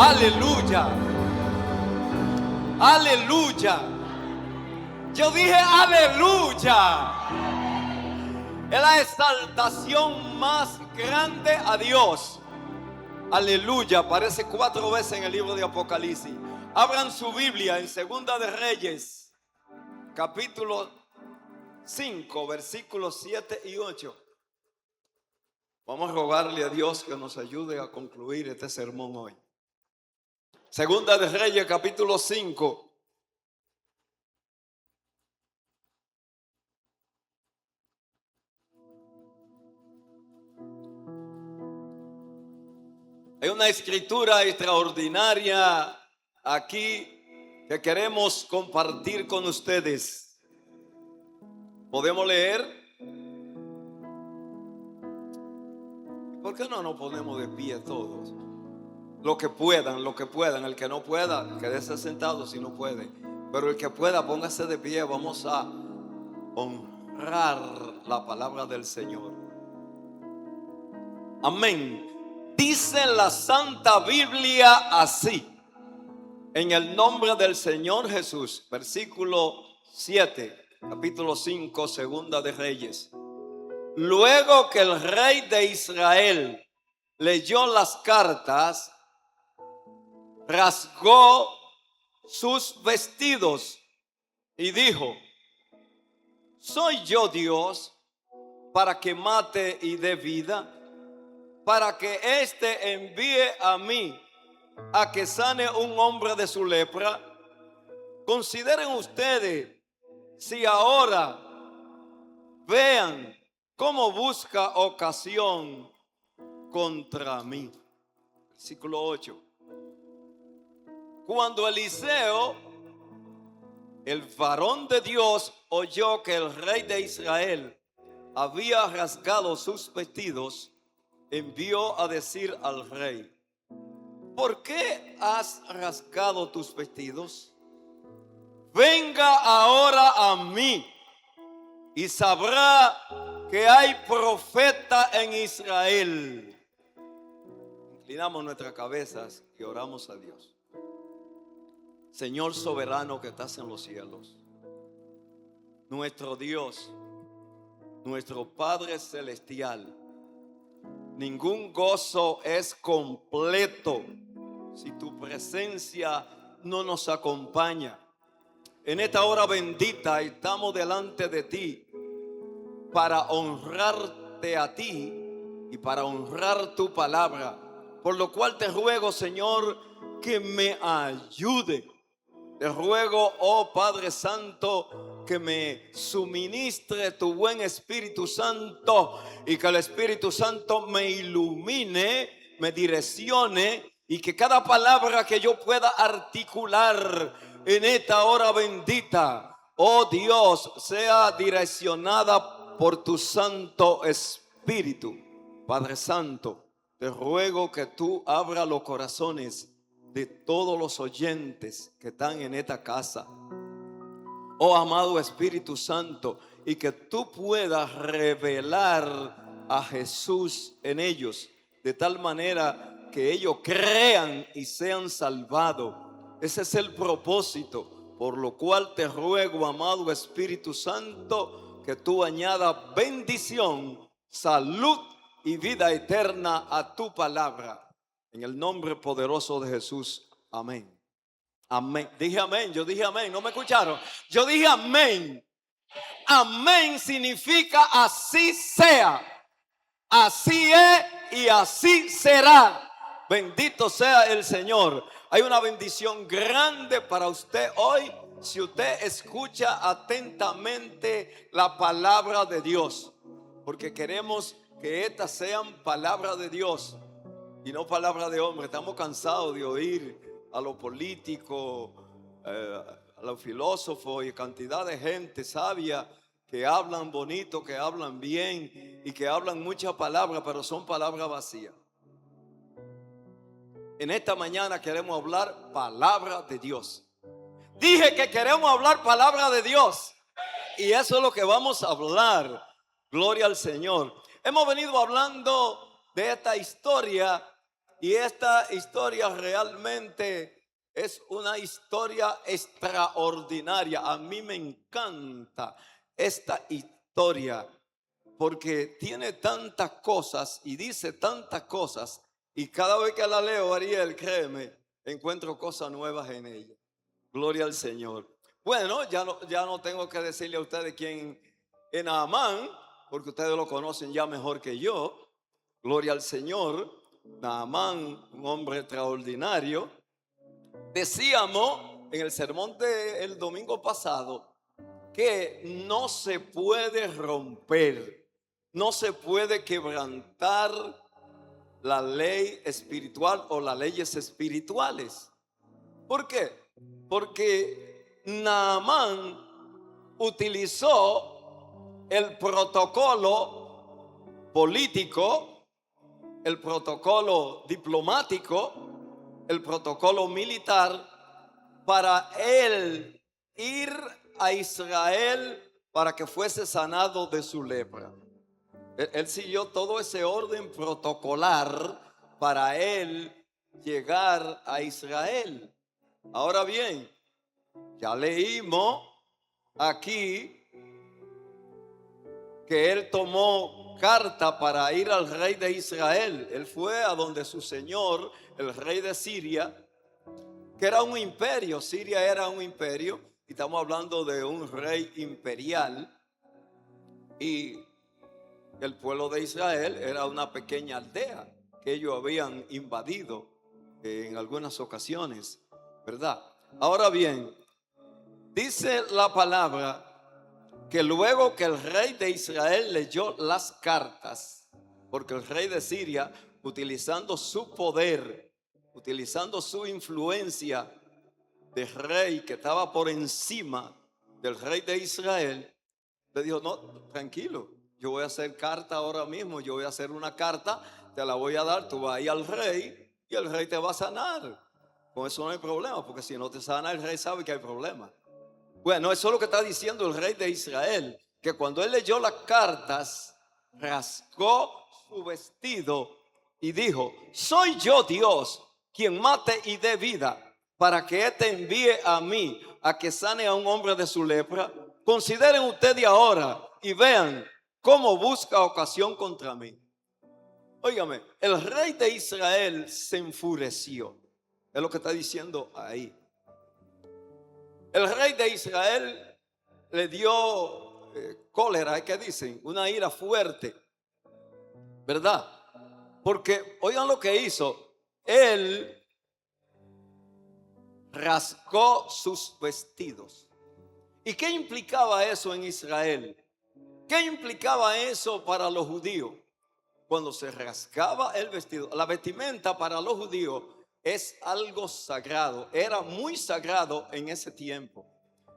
Aleluya. Aleluya. Yo dije aleluya. Es la exaltación más grande a Dios. Aleluya. Aparece 4 veces en el libro de Apocalipsis. Abran su Biblia en Segunda de Reyes, capítulo 5, versículos 7 y 8. Vamos a rogarle a Dios que nos ayude a concluir este sermón hoy. Segunda de Reyes, capítulo 5. Hay una escritura extraordinaria aquí que queremos compartir con ustedes. ¿Podemos leer? ¿Por qué no nos ponemos de pie todos? Lo que puedan. El que no pueda, quédese sentado si no puede. Pero el que pueda, póngase de pie. Vamos a honrar la palabra del Señor. Amén. Dice la Santa Biblia así. En el nombre del Señor Jesús. Versículo 7. Capítulo 5, Segunda de Reyes. Luego que el rey de Israel leyó las cartas, rasgó sus vestidos y dijo: ¿soy yo Dios para que mate y dé vida? Para que éste envíe a mí a que sane un hombre de su lepra. Consideren ustedes si ahora vean cómo busca ocasión contra mí. Versículo 8. Cuando Eliseo, el varón de Dios, oyó que el rey de Israel había rasgado sus vestidos, envió a decir al rey: ¿por qué has rasgado tus vestidos? Venga ahora a mí y sabrá que hay profeta en Israel. Inclinamos nuestras cabezas y oramos a Dios. Señor soberano que estás en los cielos, nuestro Dios, nuestro Padre celestial, ningún gozo es completo si tu presencia no nos acompaña. En esta hora bendita estamos delante de ti para honrarte a ti y para honrar tu palabra. Por lo cual te ruego, Señor, que me ayude. Te ruego, oh Padre Santo, que me suministre tu buen Espíritu Santo y que el Espíritu Santo me ilumine, me direccione y que cada palabra que yo pueda articular en esta hora bendita, oh Dios, sea direccionada por tu Santo Espíritu. Padre Santo, te ruego que tú abras los corazones de todos los oyentes que están en esta casa, oh amado Espíritu Santo, y que tú puedas revelar a Jesús en ellos, de tal manera que ellos crean y sean salvados. Ese es el propósito, por lo cual te ruego, amado Espíritu Santo, que tú añadas bendición, salud y vida eterna a tu palabra. En el nombre poderoso de Jesús, amén. Amén. Dije amén, yo dije amén, ¿no me escucharon? Yo dije amén. Amén significa así sea, así es y así será. Bendito sea el Señor. Hay una bendición grande para usted hoy si usted escucha atentamente la palabra de Dios, porque queremos que estas sean palabras de Dios y no palabra de hombre. Estamos cansados de oír a los políticos, a los filósofos y cantidad de gente sabia que hablan bonito, que hablan bien y que hablan muchas palabras, pero son palabras vacías. En esta mañana queremos hablar palabra de Dios. Dije que queremos hablar palabra de Dios y eso es lo que vamos a hablar. Gloria al Señor. Hemos venido hablando de esta historia Y esta historia realmente es una historia extraordinaria. A mí me encanta esta historia porque tiene tantas cosas y dice tantas cosas. Y cada vez que la leo, Ariel, créeme, encuentro cosas nuevas en ella. Gloria al Señor. Bueno, ya no tengo que decirle a ustedes quién es Naamán, porque ustedes lo conocen ya mejor que yo. Gloria al Señor. Naamán, un hombre extraordinario. Decíamos en el sermón del domingo pasado que no se puede romper, no se puede quebrantar la ley espiritual o las leyes espirituales. ¿Por qué? Porque Naamán utilizó el protocolo político, el protocolo diplomático, el protocolo militar para él ir a Israel para que fuese sanado de su lepra. Él siguió todo ese orden protocolar para él llegar a Israel. Ahora bien, ya leímos aquí que él tomó carta para ir al rey de Israel. Él fue a donde su señor, el rey de Siria, que era un imperio. Siria era un imperio y estamos hablando de un rey imperial, y el pueblo de Israel era una pequeña aldea que ellos habían invadido en algunas ocasiones, ¿verdad? Ahora bien, dice la palabra que luego que el rey de Israel leyó las cartas, porque el rey de Siria, utilizando su poder, utilizando su influencia de rey que estaba por encima del rey de Israel, le dijo: no, tranquilo, yo voy a hacer carta ahora mismo, yo voy a hacer una carta, te la voy a dar, tú vas a ir al rey y el rey te va a sanar. Con eso no hay problema, porque si no te sana el rey sabe que hay problema. Bueno, eso es lo que está diciendo el rey de Israel, que cuando él leyó las cartas, rasgó su vestido y dijo: soy yo Dios quien mate y dé vida, para que éste envíe a mí a que sane a un hombre de su lepra. Consideren ustedes ahora y vean cómo busca ocasión contra mí. Óigame, el rey de Israel se enfureció. Es lo que está diciendo ahí. El rey de Israel le dio cólera, ¿qué dicen? Una ira fuerte, ¿verdad? Porque oigan lo que hizo. Él rasgó sus vestidos. ¿Y qué implicaba eso en Israel? ¿Qué implicaba eso para los judíos? Cuando se rasgaba el vestido, la vestimenta para los judíos es algo sagrado, era muy sagrado en ese tiempo.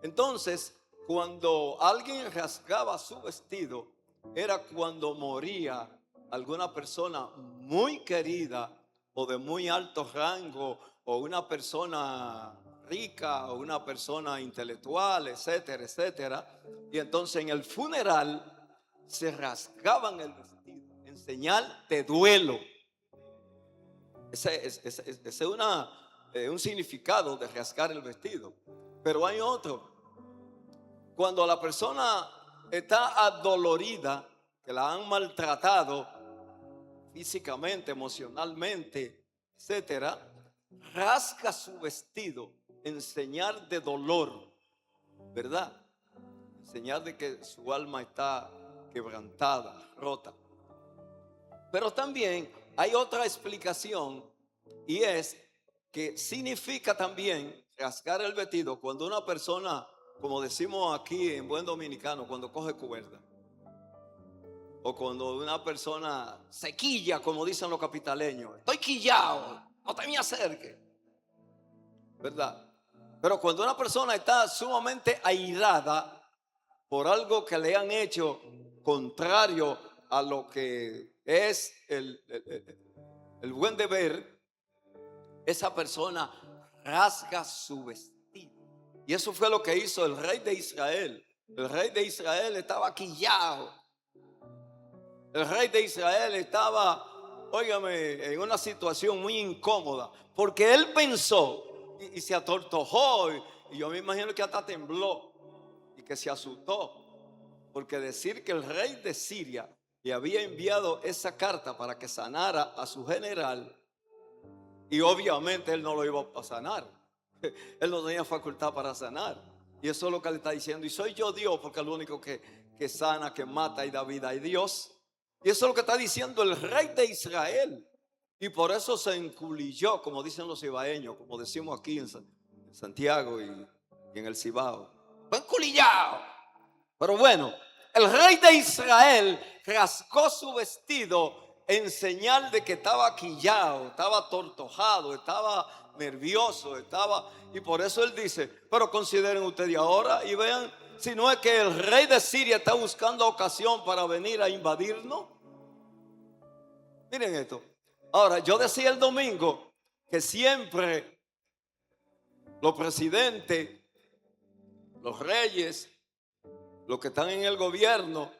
Entonces, cuando alguien rasgaba su vestido, era cuando moría alguna persona muy querida o de muy alto rango, o una persona rica, o una persona intelectual, etcétera, etcétera. Y entonces en el funeral se rasgaban el vestido en señal de duelo. Ese es un significado de rasgar el vestido. Pero hay otro. Cuando la persona está adolorida, que la han maltratado físicamente, emocionalmente, etcétera, rasga su vestido en señal de dolor, ¿verdad? En señal de que su alma está quebrantada, rota. Pero también hay otra explicación, y es que significa también rasgar el vestido cuando una persona, como decimos aquí en buen dominicano, cuando coge cuerda, o cuando una persona se quilla, como dicen los capitaleños: estoy quillado, no te me acerques, ¿verdad? Pero cuando una persona está sumamente airada por algo que le han hecho contrario a lo que es el buen deber, esa persona rasga su vestido. Y eso fue lo que hizo el rey de Israel. El rey de Israel estaba quillado. El rey de Israel estaba, óigame, en una situación muy incómoda, porque él pensó y se atortojó, y yo me imagino que hasta tembló y que se asustó, porque decir que el rey de Siria le había enviado esa carta para que sanara a su general, y obviamente él no lo iba a sanar, él no tenía facultad para sanar, y eso es lo que le está diciendo, y soy yo Dios, porque es el único que sana, que mata y da vida, y Dios. Y eso es lo que está diciendo el rey de Israel. Y por eso se enculilló, como dicen los cibaeños, como decimos aquí en Santiago y en el Cibao. Fue enculillado. Pero bueno, el rey de Israel rasgó su vestido en señal de que estaba quillado, estaba tortojado, estaba nervioso, y por eso él dice, pero consideren ustedes ahora y vean, si no es que el rey de Siria está buscando ocasión para venir a invadirnos. Miren esto. Ahora, yo decía el domingo que siempre los presidentes, los reyes, los que están en el gobierno,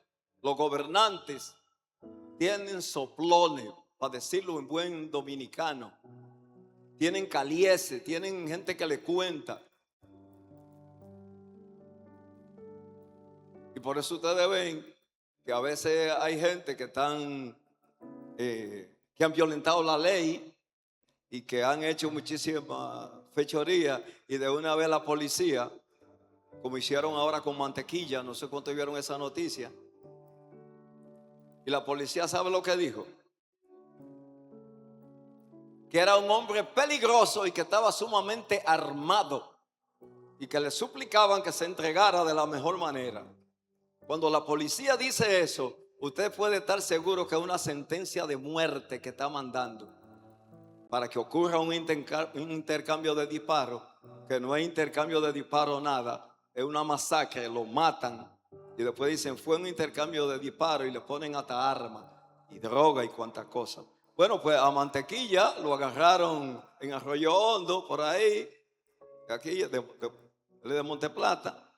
los gobernantes, tienen soplones, para decirlo en buen dominicano. Tienen calieses, tienen gente que le cuenta. Y por eso ustedes ven que a veces hay gente que están, que han violentado la ley y que han hecho muchísimas fechorías, y de una vez la policía, como hicieron ahora con Mantequilla, no sé cuántos vieron esa noticia, y la policía sabe lo que dijo, que era un hombre peligroso y que estaba sumamente armado y que le suplicaban que se entregara de la mejor manera. Cuando la policía dice eso, usted puede estar seguro que es una sentencia de muerte que está mandando para que ocurra un intercambio de disparos, que no es intercambio de disparos nada, es una masacre, lo matan y después dicen fue un intercambio de disparos y le ponen hasta armas y droga y cuantas cosas. Bueno, pues a Mantequilla lo agarraron en Arroyo Hondo, por ahí, aquí de Monteplata,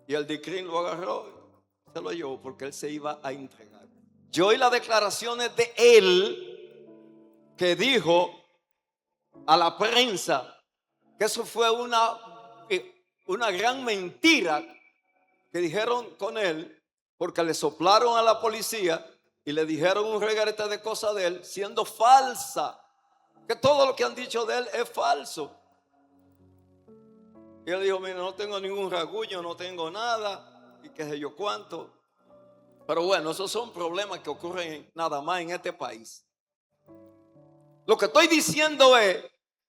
y el DICRIN lo agarró, se lo llevó porque él se iba a entregar. Yo oí las declaraciones de él, que dijo a la prensa que eso fue una gran mentira que dijeron con él, porque le soplaron a la policía y le dijeron un reguerete de cosas de él, siendo falsa, que todo lo que han dicho de él es falso. Y él dijo, mira, no tengo ningún rasguño, no tengo nada, y qué sé yo cuánto. Pero bueno, esos son problemas que ocurren nada más en este país. Lo que estoy diciendo es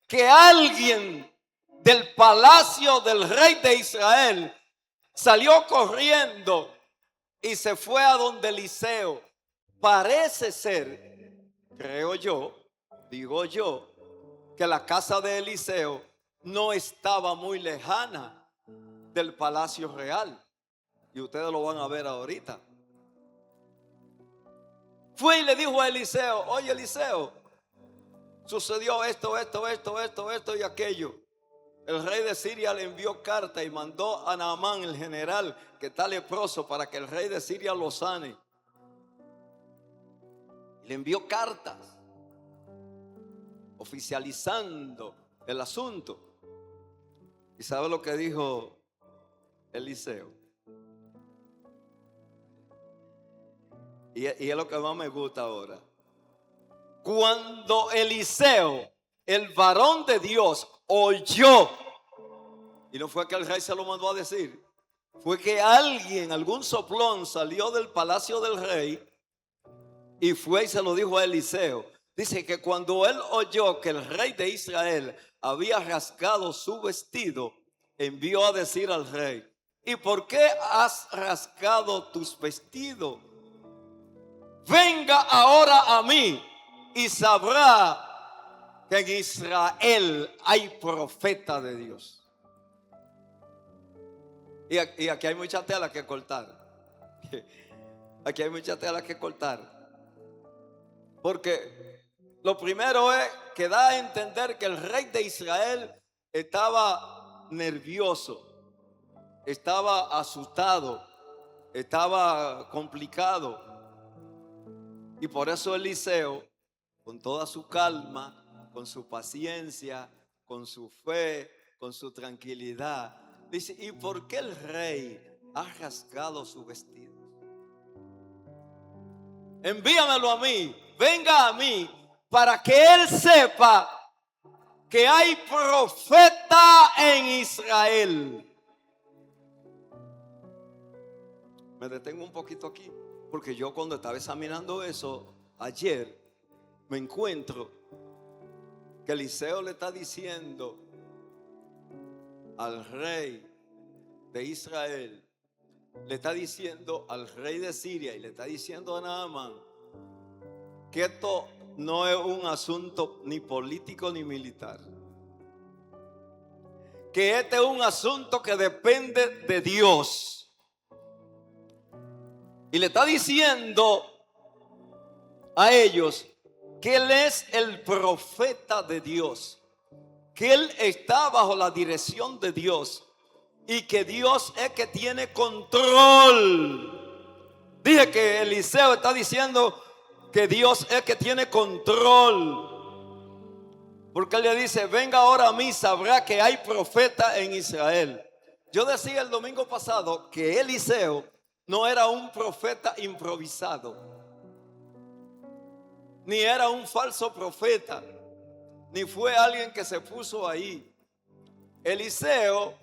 que alguien del palacio del rey de Israel salió corriendo y se fue a donde Eliseo. Parece ser, creo yo, digo yo, que la casa de Eliseo no estaba muy lejana del palacio real. Y ustedes lo van a ver ahorita. Fue y le dijo a Eliseo, oye Eliseo, sucedió esto y aquello. El rey de Siria le envió carta y mandó a Naamán, el general, que está leproso, para que el rey de Siria lo sane. Le envió cartas oficializando el asunto. ¿Y sabe lo que dijo Eliseo? Y es lo que más me gusta ahora. Cuando Eliseo, el varón de Dios, oyó, y no fue que el rey se lo mandó a decir, fue que alguien, algún soplón salió del palacio del rey y fue y se lo dijo a Eliseo. Dice que cuando él oyó que el rey de Israel había rasgado su vestido, envió a decir al rey, ¿y por qué has rasgado tus vestidos? Venga ahora a mí y sabrá que en Israel hay profeta de Dios. Y aquí hay mucha tela que cortar. Aquí hay mucha tela que cortar. Porque lo primero es que da a entender que el rey de Israel estaba nervioso, estaba asustado, estaba complicado. Y por eso Eliseo con toda su calma, con su paciencia, con su fe, con su tranquilidad. Dice, ¿y por qué el rey ha rasgado su vestido? Envíamelo a mí, venga a mí, para que él sepa que hay profeta en Israel. Me detengo un poquito aquí, porque yo cuando estaba examinando eso ayer, me encuentro que Eliseo le está diciendo al rey de Israel, le está diciendo al rey de Siria y le está diciendo a Naamán que esto no es un asunto ni político ni militar, que este es un asunto que depende de Dios. Y le está diciendo a ellos que él es el profeta de Dios, que él está bajo la dirección de Dios y que Dios es que tiene control. Dije que Eliseo está diciendo que Dios es que tiene control, porque él le dice, venga ahora a mí, sabrá que hay profeta en Israel. Yo decía el domingo pasado que Eliseo no era un profeta improvisado, ni era un falso profeta, ni fue alguien que se puso ahí. Eliseo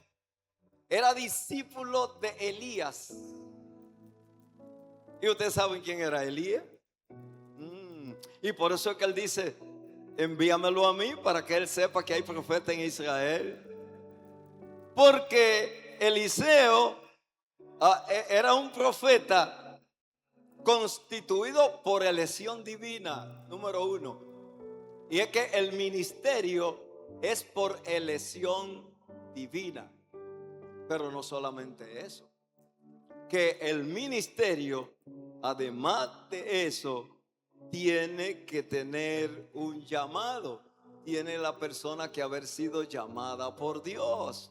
era discípulo de Elías. ¿Y ustedes saben quién era Elías? Y por eso es que él dice, envíamelo a mí para que él sepa que hay profeta en Israel. Porque Eliseo era un profeta constituido por elección divina, número uno. Y es que el ministerio es por elección divina. Pero no solamente eso, que el ministerio, además de eso, tiene que tener un llamado. Tiene la persona que haber sido llamada por Dios.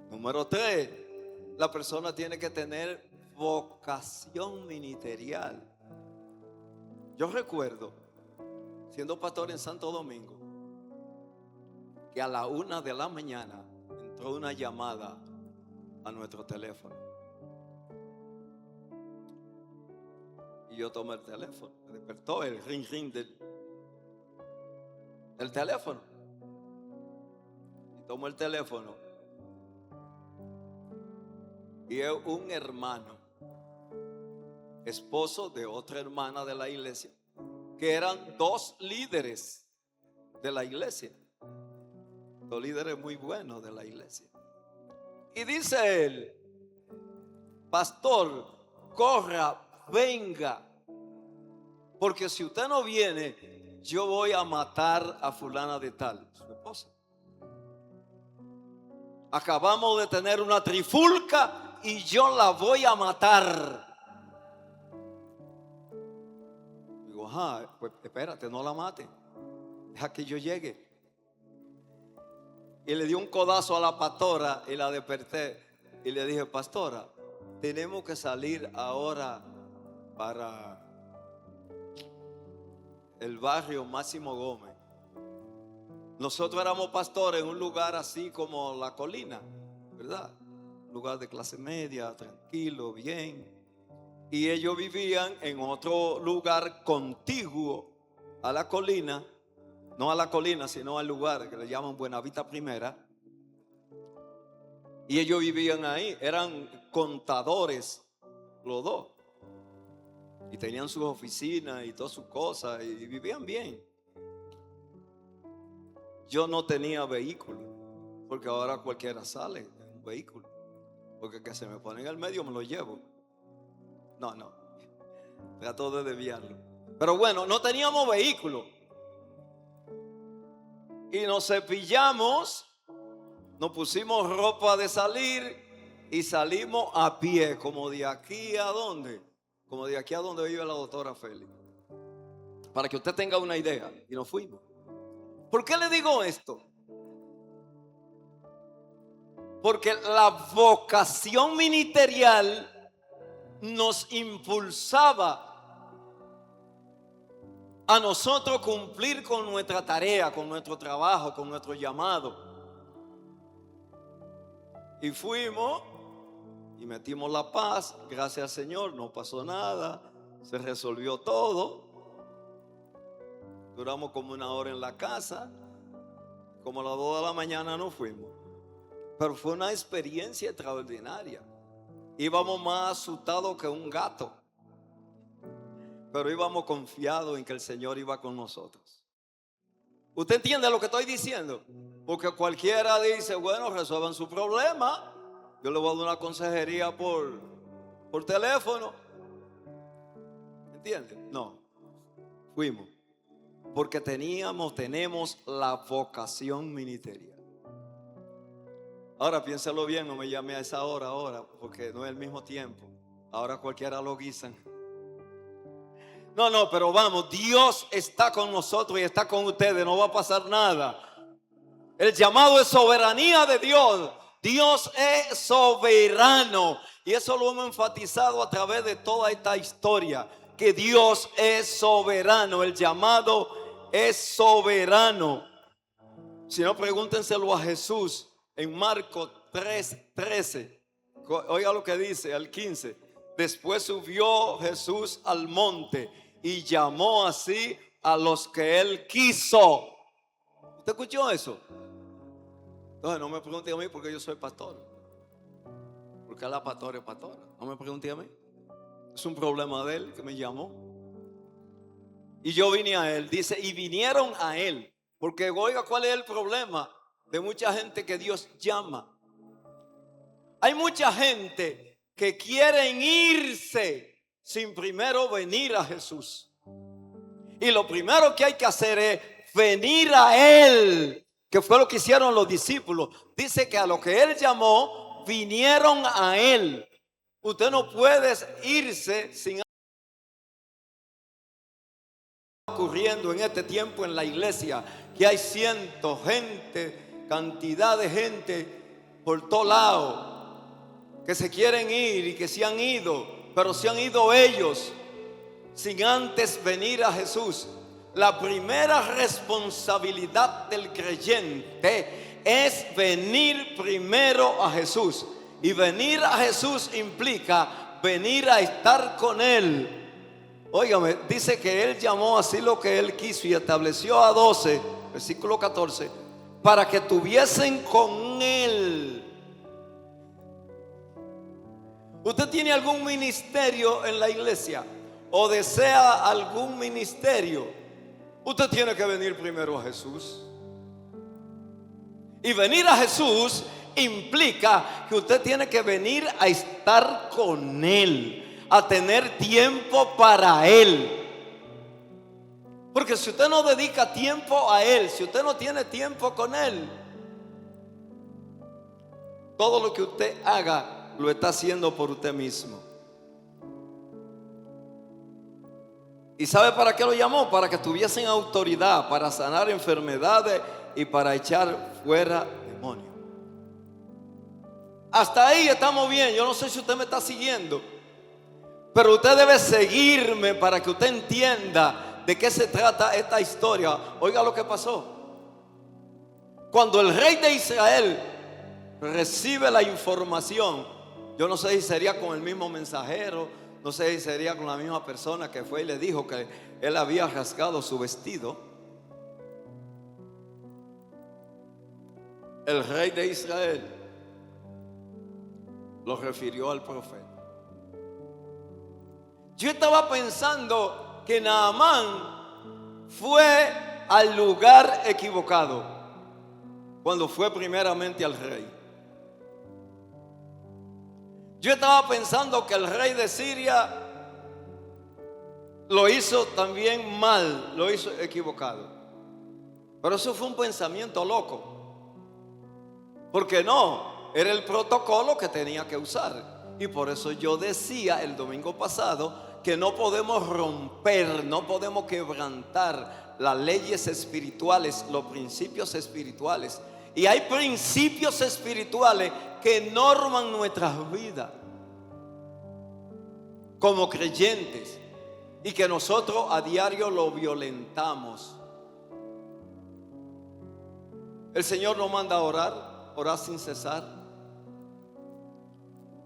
Número 3, la persona tiene que tener vocación ministerial. Yo recuerdo, siendo pastor en Santo Domingo, que a la 1 de la mañana entró una llamada a nuestro teléfono. Y yo tomé el teléfono, me despertó el ring del teléfono. Y tomo el teléfono. Y es un hermano, esposo de otra hermana de la iglesia, que eran 2 líderes de la iglesia, 2 líderes muy buenos de la iglesia. Y dice él, pastor, corra, venga, porque si usted no viene, yo voy a matar a fulana de tal, su esposa. Acabamos de tener una trifulca y yo la voy a matar. Digo, ajá, pues espérate, no la mate, deja que yo llegue. Y le di un codazo a la pastora y la desperté. Y le dije, pastora, tenemos que salir ahora para el barrio Máximo Gómez. Nosotros éramos pastores en un lugar así como La Colina, ¿verdad? Un lugar de clase media, tranquilo, bien. Y ellos vivían en otro lugar contiguo a La Colina. No a La Colina, sino al lugar que le llaman Buenavista Primera. Y ellos vivían ahí, eran contadores los dos. Y tenían sus oficinas y todas sus cosas y vivían bien. Yo no tenía vehículo, porque ahora cualquiera sale en un vehículo. Porque que se me pone en el medio me lo llevo. No, trato de desviarlo. Pero bueno, no teníamos vehículo. Y nos cepillamos, nos pusimos ropa de salir y salimos a pie, como de aquí a donde, como de aquí a donde vive la doctora Félix. Para que usted tenga una idea. Y nos fuimos. ¿Por qué le digo esto? Porque la vocación ministerial nos impulsaba a nosotros cumplir con nuestra tarea, con nuestro trabajo, con nuestro llamado. Y fuimos y metimos la paz, gracias al Señor, no pasó nada, se resolvió todo. Duramos como 1 hora en la casa, como a las 2 de la mañana nos fuimos. Pero fue una experiencia extraordinaria. Íbamos más asustados que un gato, pero íbamos confiados en que el Señor iba con nosotros. ¿Usted entiende lo que estoy diciendo? Porque cualquiera dice, bueno, resuelvan su problema. Yo le voy a dar una consejería por teléfono. ¿Entiende? No. Fuimos. Porque tenemos la vocación ministerial. Ahora piénselo bien, no me llame a esa hora ahora, porque no es el mismo tiempo. Ahora cualquiera lo guisan. No, pero vamos, Dios está con nosotros y está con ustedes, no va a pasar nada. El llamado es soberanía de Dios. Dios es soberano. Y eso lo hemos enfatizado a través de toda esta historia, que Dios es soberano. El llamado es soberano. Si no, pregúntenselo a Jesús en Marcos 3:13. Oiga lo que dice al 15. Después subió Jesús al monte y llamó así a los que él quiso. ¿Usted escuchó eso? Entonces no me pregunte a mí porque yo soy pastor. Porque la pastora es pastora. No me pregunte a mí. Es un problema de él que me llamó. Y yo vine a él. Dice, y vinieron a él. Porque oiga, ¿cuál es el problema de mucha gente que Dios llama? Hay mucha gente que quieren irse sin primero venir a Jesús. Y lo primero que hay que hacer es venir a Él, que fue lo que hicieron los discípulos. Dice que a lo que Él llamó, vinieron a Él. Usted no puede irse sin ocurriendo en este tiempo en la iglesia, que hay cientos, gente, cantidad de gente por todo lado que se quieren ir y que se han ido, pero se han ido ellos sin antes venir a Jesús. La primera responsabilidad del creyente es venir primero a Jesús. Y venir a Jesús implica venir a estar con Él. Óigame, dice que Él llamó así lo que Él quiso y estableció a 12, versículo 14, para que tuviesen con Él. ¿Usted tiene algún ministerio en la iglesia o desea algún ministerio? Usted tiene que venir primero a Jesús. Y venir a Jesús implica que usted tiene que venir a estar con Él, a tener tiempo para Él. Porque si usted no dedica tiempo a Él, si usted no tiene tiempo con Él, todo lo que usted haga lo está haciendo por usted mismo. ¿Y sabe para qué lo llamó? Para que tuviesen autoridad, para sanar enfermedades y para echar fuera demonios. Hasta ahí estamos bien. Yo no sé si usted me está siguiendo, pero usted debe seguirme para que usted entienda de qué se trata esta historia. Oiga lo que pasó. Cuando el rey de Israel recibe la información, yo no sé si sería con el mismo mensajero, no sé si sería con la misma persona que fue y le dijo que él había rasgado su vestido. El rey de Israel lo refirió al profeta. Yo estaba pensando que Naamán fue al lugar equivocado cuando fue primeramente al rey. Yo estaba pensando que el rey de Siria lo hizo también mal, lo hizo equivocado. Pero eso fue un pensamiento loco. Porque no, era el protocolo que tenía que usar. Y por eso yo decía el domingo pasado que no podemos romper, no podemos quebrantar las leyes espirituales, los principios espirituales. Y hay principios espirituales que norman nuestras vidas como creyentes. y que nosotros a diario lo violentamos. El Señor nos manda a orar, orar sin cesar.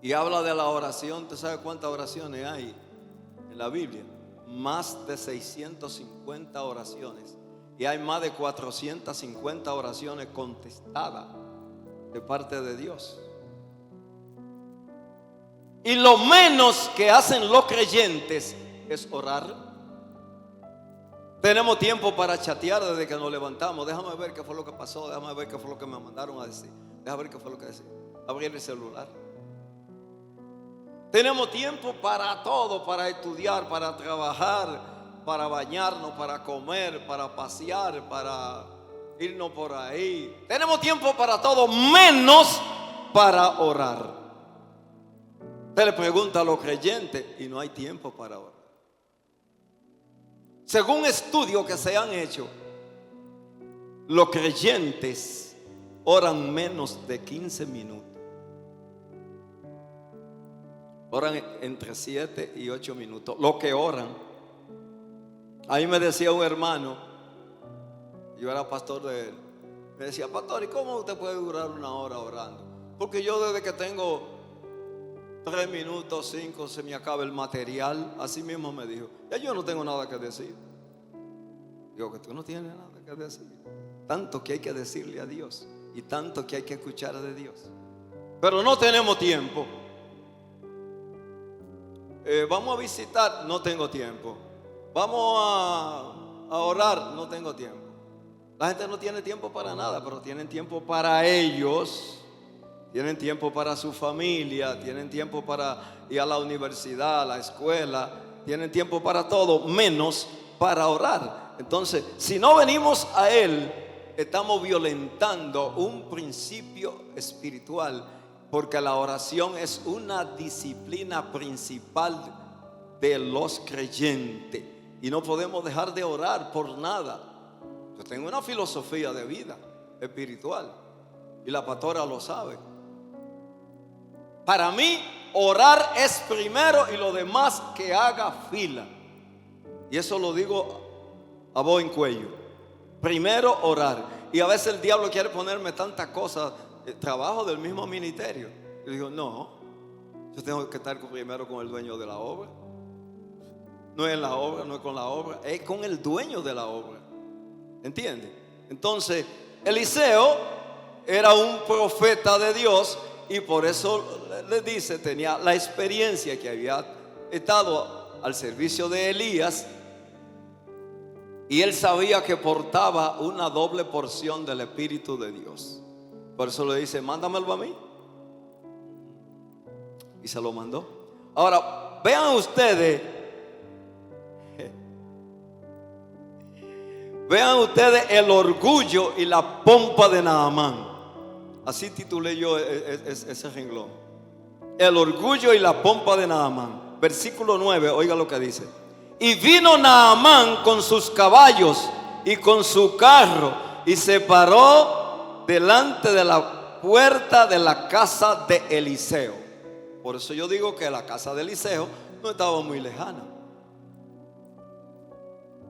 Y habla de la oración. ¿Tú sabes cuántas oraciones hay en la Biblia? Más de 650 oraciones. Y hay más de 450 oraciones contestadas de parte de Dios. Y lo menos que hacen los creyentes es orar. Tenemos tiempo para chatear desde que nos levantamos. Déjame ver qué fue lo que pasó. Déjame ver qué fue lo que me mandaron a decir. Déjame ver qué fue lo que decía. Abrir el celular. Tenemos tiempo para todo, para estudiar, para trabajar, para bañarnos, para comer, para pasear, para irnos por ahí. Tenemos tiempo para todo, menos para orar. Usted le pregunta a los creyentes y no hay tiempo para orar. Según estudios que se han hecho, los creyentes oran menos de 15 minutos. Oran entre 7 y 8 minutos. Los que oran. Ahí me decía un hermano, yo era pastor de él, me decía: pastor, ¿y cómo usted puede durar una hora orando? Porque yo desde que tengo 3 minutos, 5, se me acaba el material. Así mismo me dijo: ya yo no tengo nada que decir. Digo: que tú no tienes nada que decir. Tanto que hay que decirle a Dios y tanto que hay que escuchar de Dios. Pero no tenemos tiempo. Vamos a visitar, no tengo tiempo. Vamos a orar, no tengo tiempo. La gente no tiene tiempo para nada, pero tienen tiempo para ellos. Tienen tiempo para su familia, tienen tiempo para ir a la universidad, a la escuela, tienen tiempo para todo, menos para orar. Entonces, si no venimos a Él, estamos violentando un principio espiritual, porque la oración es una disciplina principal de los creyentes y no podemos dejar de orar por nada. Yo tengo una filosofía de vida espiritual y la pastora lo sabe. Para mí, orar es primero y lo demás que haga fila. Y eso lo digo a voz en cuello. Primero orar. Y a veces el diablo quiere ponerme tantas cosas, trabajo del mismo ministerio. Yo digo: no, yo tengo que estar primero con el dueño de la obra. No es la obra, no es con la obra, es con el dueño de la obra. ¿Entiende? Entonces, Eliseo era un profeta de Dios. Y por eso le dice, tenía la experiencia que había estado al servicio de Elías. Y él sabía que portaba una doble porción del Espíritu de Dios. Por eso le dice: mándamelo a mí. Y se lo mandó. Ahora, vean ustedes. Vean ustedes el orgullo y la pompa de Naamán. Así titulé yo ese renglón. El orgullo y la pompa de Naamán. Versículo 9, oiga lo que dice. Y vino Naamán con sus caballos y con su carro y se paró delante de la puerta de la casa de Eliseo. Por eso yo digo que la casa de Eliseo no estaba muy lejana.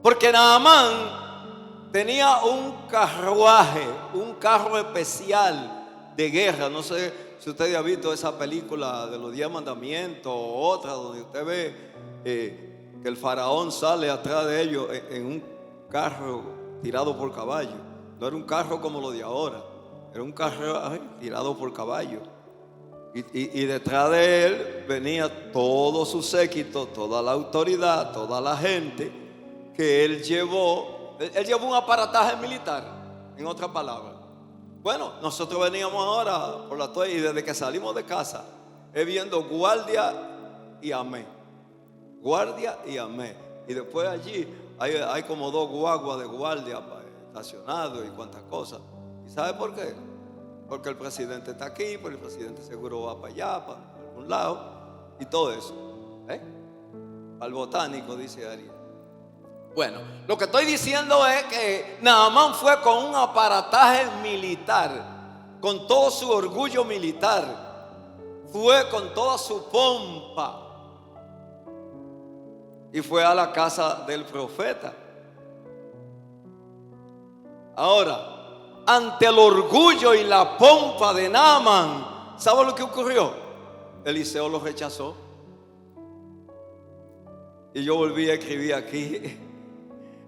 Porque Naamán tenía un carruaje, un carro especial de guerra. No sé si usted ha visto esa película de los 10 mandamientos o otra donde usted ve que el faraón sale atrás de ellos en un carro tirado por caballo. No era un carro como lo de ahora, era un carro tirado por caballo. Y detrás de él venía todo su séquito, toda la autoridad, toda la gente que él llevó. Él llevó un aparataje militar, en otras palabras. Bueno, nosotros veníamos ahora por la toalla y desde que salimos de casa es viendo guardia y amén. Guardia y amén. Y después allí hay como 2 guaguas de guardia estacionados y cuantas cosas. ¿Y sabe por qué? Porque el presidente está aquí, pero el presidente seguro va para allá, para algún lado y todo eso. Al botánico, dice Ariel. Bueno, lo que estoy diciendo es que Naamán fue con un aparataje militar, con todo su orgullo militar, fue con toda su pompa. y fue a la casa del profeta. Ahora, ante el orgullo y la pompa de Naamán, ¿sabe lo que ocurrió? Eliseo lo rechazó. Y yo volví a escribir aquí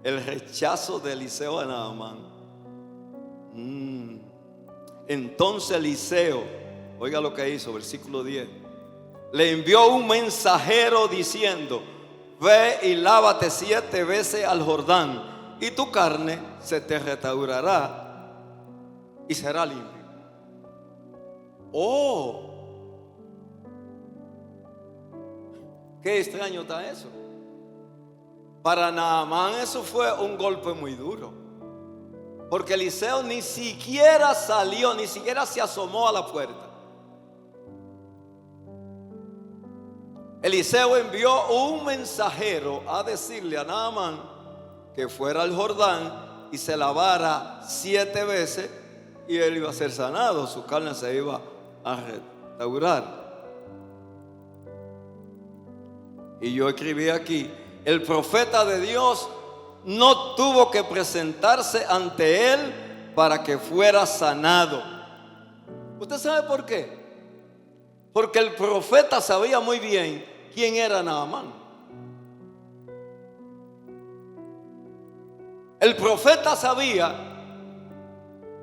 el rechazo de Eliseo a Naamán. Entonces Eliseo, oiga lo que hizo, versículo 10, le envió un mensajero diciendo: ve y lávate 7 veces al Jordán, y tu carne se te restaurará y será limpia. Oh, qué extraño está eso. Para Naamán eso fue un golpe muy duro, porque Eliseo ni siquiera salió, ni siquiera se asomó a la puerta. Eliseo envió un mensajero a decirle a Naamán que fuera al Jordán y se lavara 7 veces y él iba a ser sanado, su carne se iba a restaurar. Y yo escribí aquí: el profeta de Dios no tuvo que presentarse ante él para que fuera sanado. ¿Usted sabe por qué? Porque el profeta sabía muy bien quién era Naamán. El profeta sabía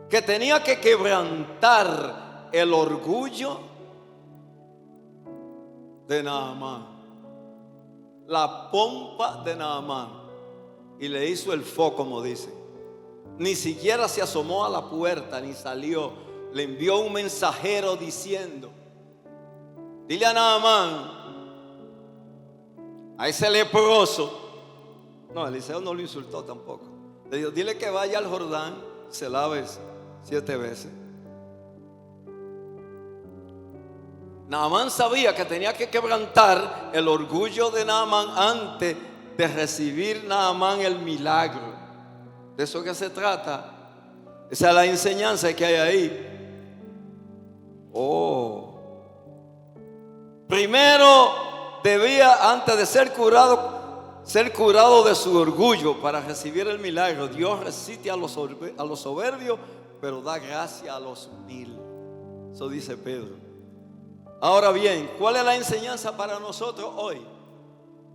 que tenía que quebrantar el orgullo de Naamán, la pompa de Naamán, y le hizo el foco, como dice. Ni siquiera se asomó a la puerta ni salió. Le envió un mensajero diciendo: dile a Naamán, a ese leproso. No, Eliseo no lo insultó tampoco. Le dijo: dile que vaya al Jordán, se lave 7 veces. Naamán sabía que tenía que quebrantar el orgullo de Naamán antes de recibir Naamán el milagro. De eso que se trata. Esa es la enseñanza que hay ahí. Oh. Primero debía, antes de ser curado de su orgullo para recibir el milagro. Dios resiste a los soberbios, pero da gracia a los humildes. Eso dice Pedro. Ahora bien, ¿cuál es la enseñanza para nosotros hoy?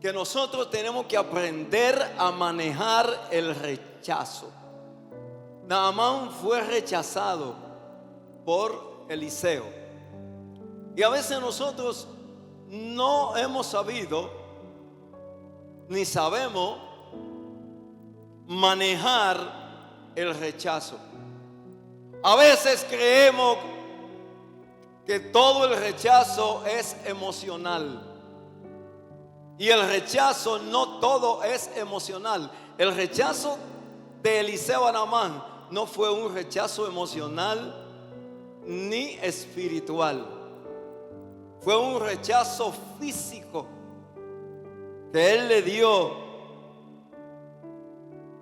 Que nosotros tenemos que aprender a manejar el rechazo. Naamán fue rechazado por Eliseo. Y a veces nosotros no hemos sabido ni sabemos manejar el rechazo. A veces creemos que todo el rechazo es emocional. Y el rechazo no todo es emocional. El rechazo de Eliseo a Naamán no fue un rechazo emocional ni espiritual. Fue un rechazo físico que él le dio.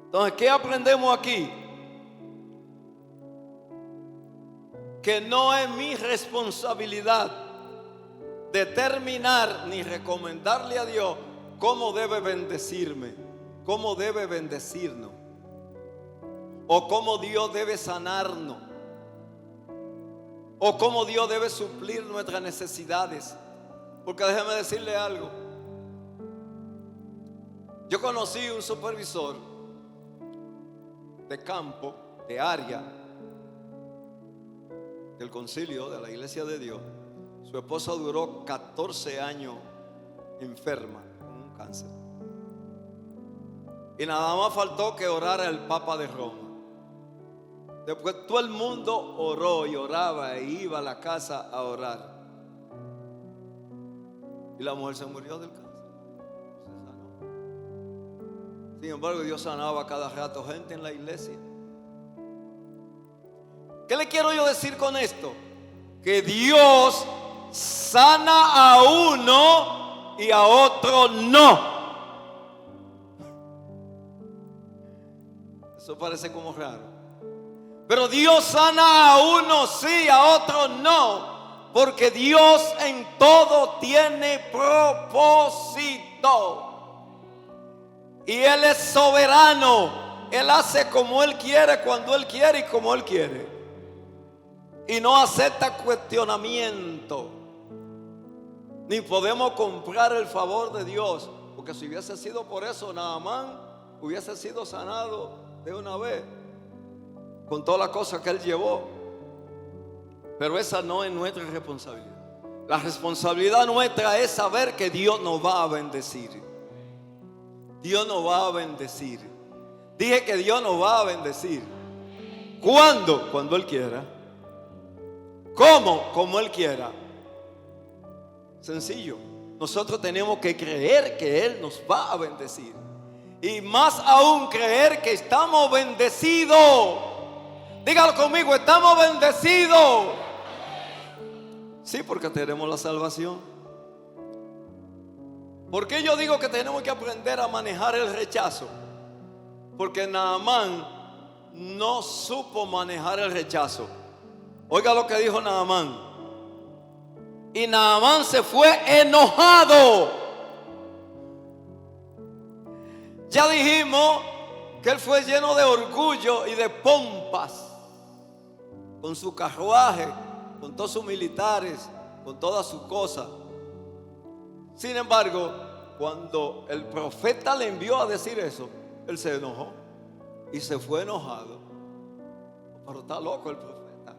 Entonces, ¿qué aprendemos aquí? Que no es mi responsabilidad determinar ni recomendarle a Dios cómo debe bendecirme, cómo debe bendecirnos, o cómo Dios debe sanarnos, o cómo Dios debe suplir nuestras necesidades. Porque déjeme decirle algo. Yo conocí un supervisor de campo, de área del concilio de la Iglesia de Dios. Su esposa duró 14 años enferma con un cáncer. Y nada más faltó que orara el Papa de Roma. Después todo el mundo oró y oraba e iba a la casa a orar. Y la mujer se murió del cáncer. Se sanó. Sin embargo, Dios sanaba cada rato gente en la iglesia. ¿Qué le quiero yo decir con esto? Que Dios sana a uno y a otro no. Eso parece como raro. Pero Dios sana a uno sí, a otro no. Porque Dios en todo tiene propósito. Y Él es soberano. Él hace como Él quiere, cuando Él quiere y como Él quiere. Y no acepta cuestionamiento. Ni podemos comprar el favor de Dios. Porque si hubiese sido por eso, Naamán hubiese sido sanado de una vez, con todas las cosas que él llevó. Pero esa no es nuestra responsabilidad. La responsabilidad nuestra es saber que Dios nos va a bendecir. Dios nos va a bendecir. Dije que Dios nos va a bendecir. ¿Cuándo? Cuando Él quiera. ¿Cómo? Como Él quiera. Sencillo. Nosotros tenemos que creer que Él nos va a bendecir. Y más aún creer que estamos bendecidos. Dígalo conmigo, estamos bendecidos. Sí, porque tenemos la salvación. ¿Por qué yo digo que tenemos que aprender a manejar el rechazo? Porque Naamán no supo manejar el rechazo. Oiga lo que dijo Naamán. Y Naamán se fue enojado. Ya dijimos que él fue lleno de orgullo y de pompas. Con su carruaje, con todos sus militares, con todas sus cosas. Sin embargo, cuando el profeta le envió a decir eso, él se enojó y se fue enojado. Pero está loco el profeta.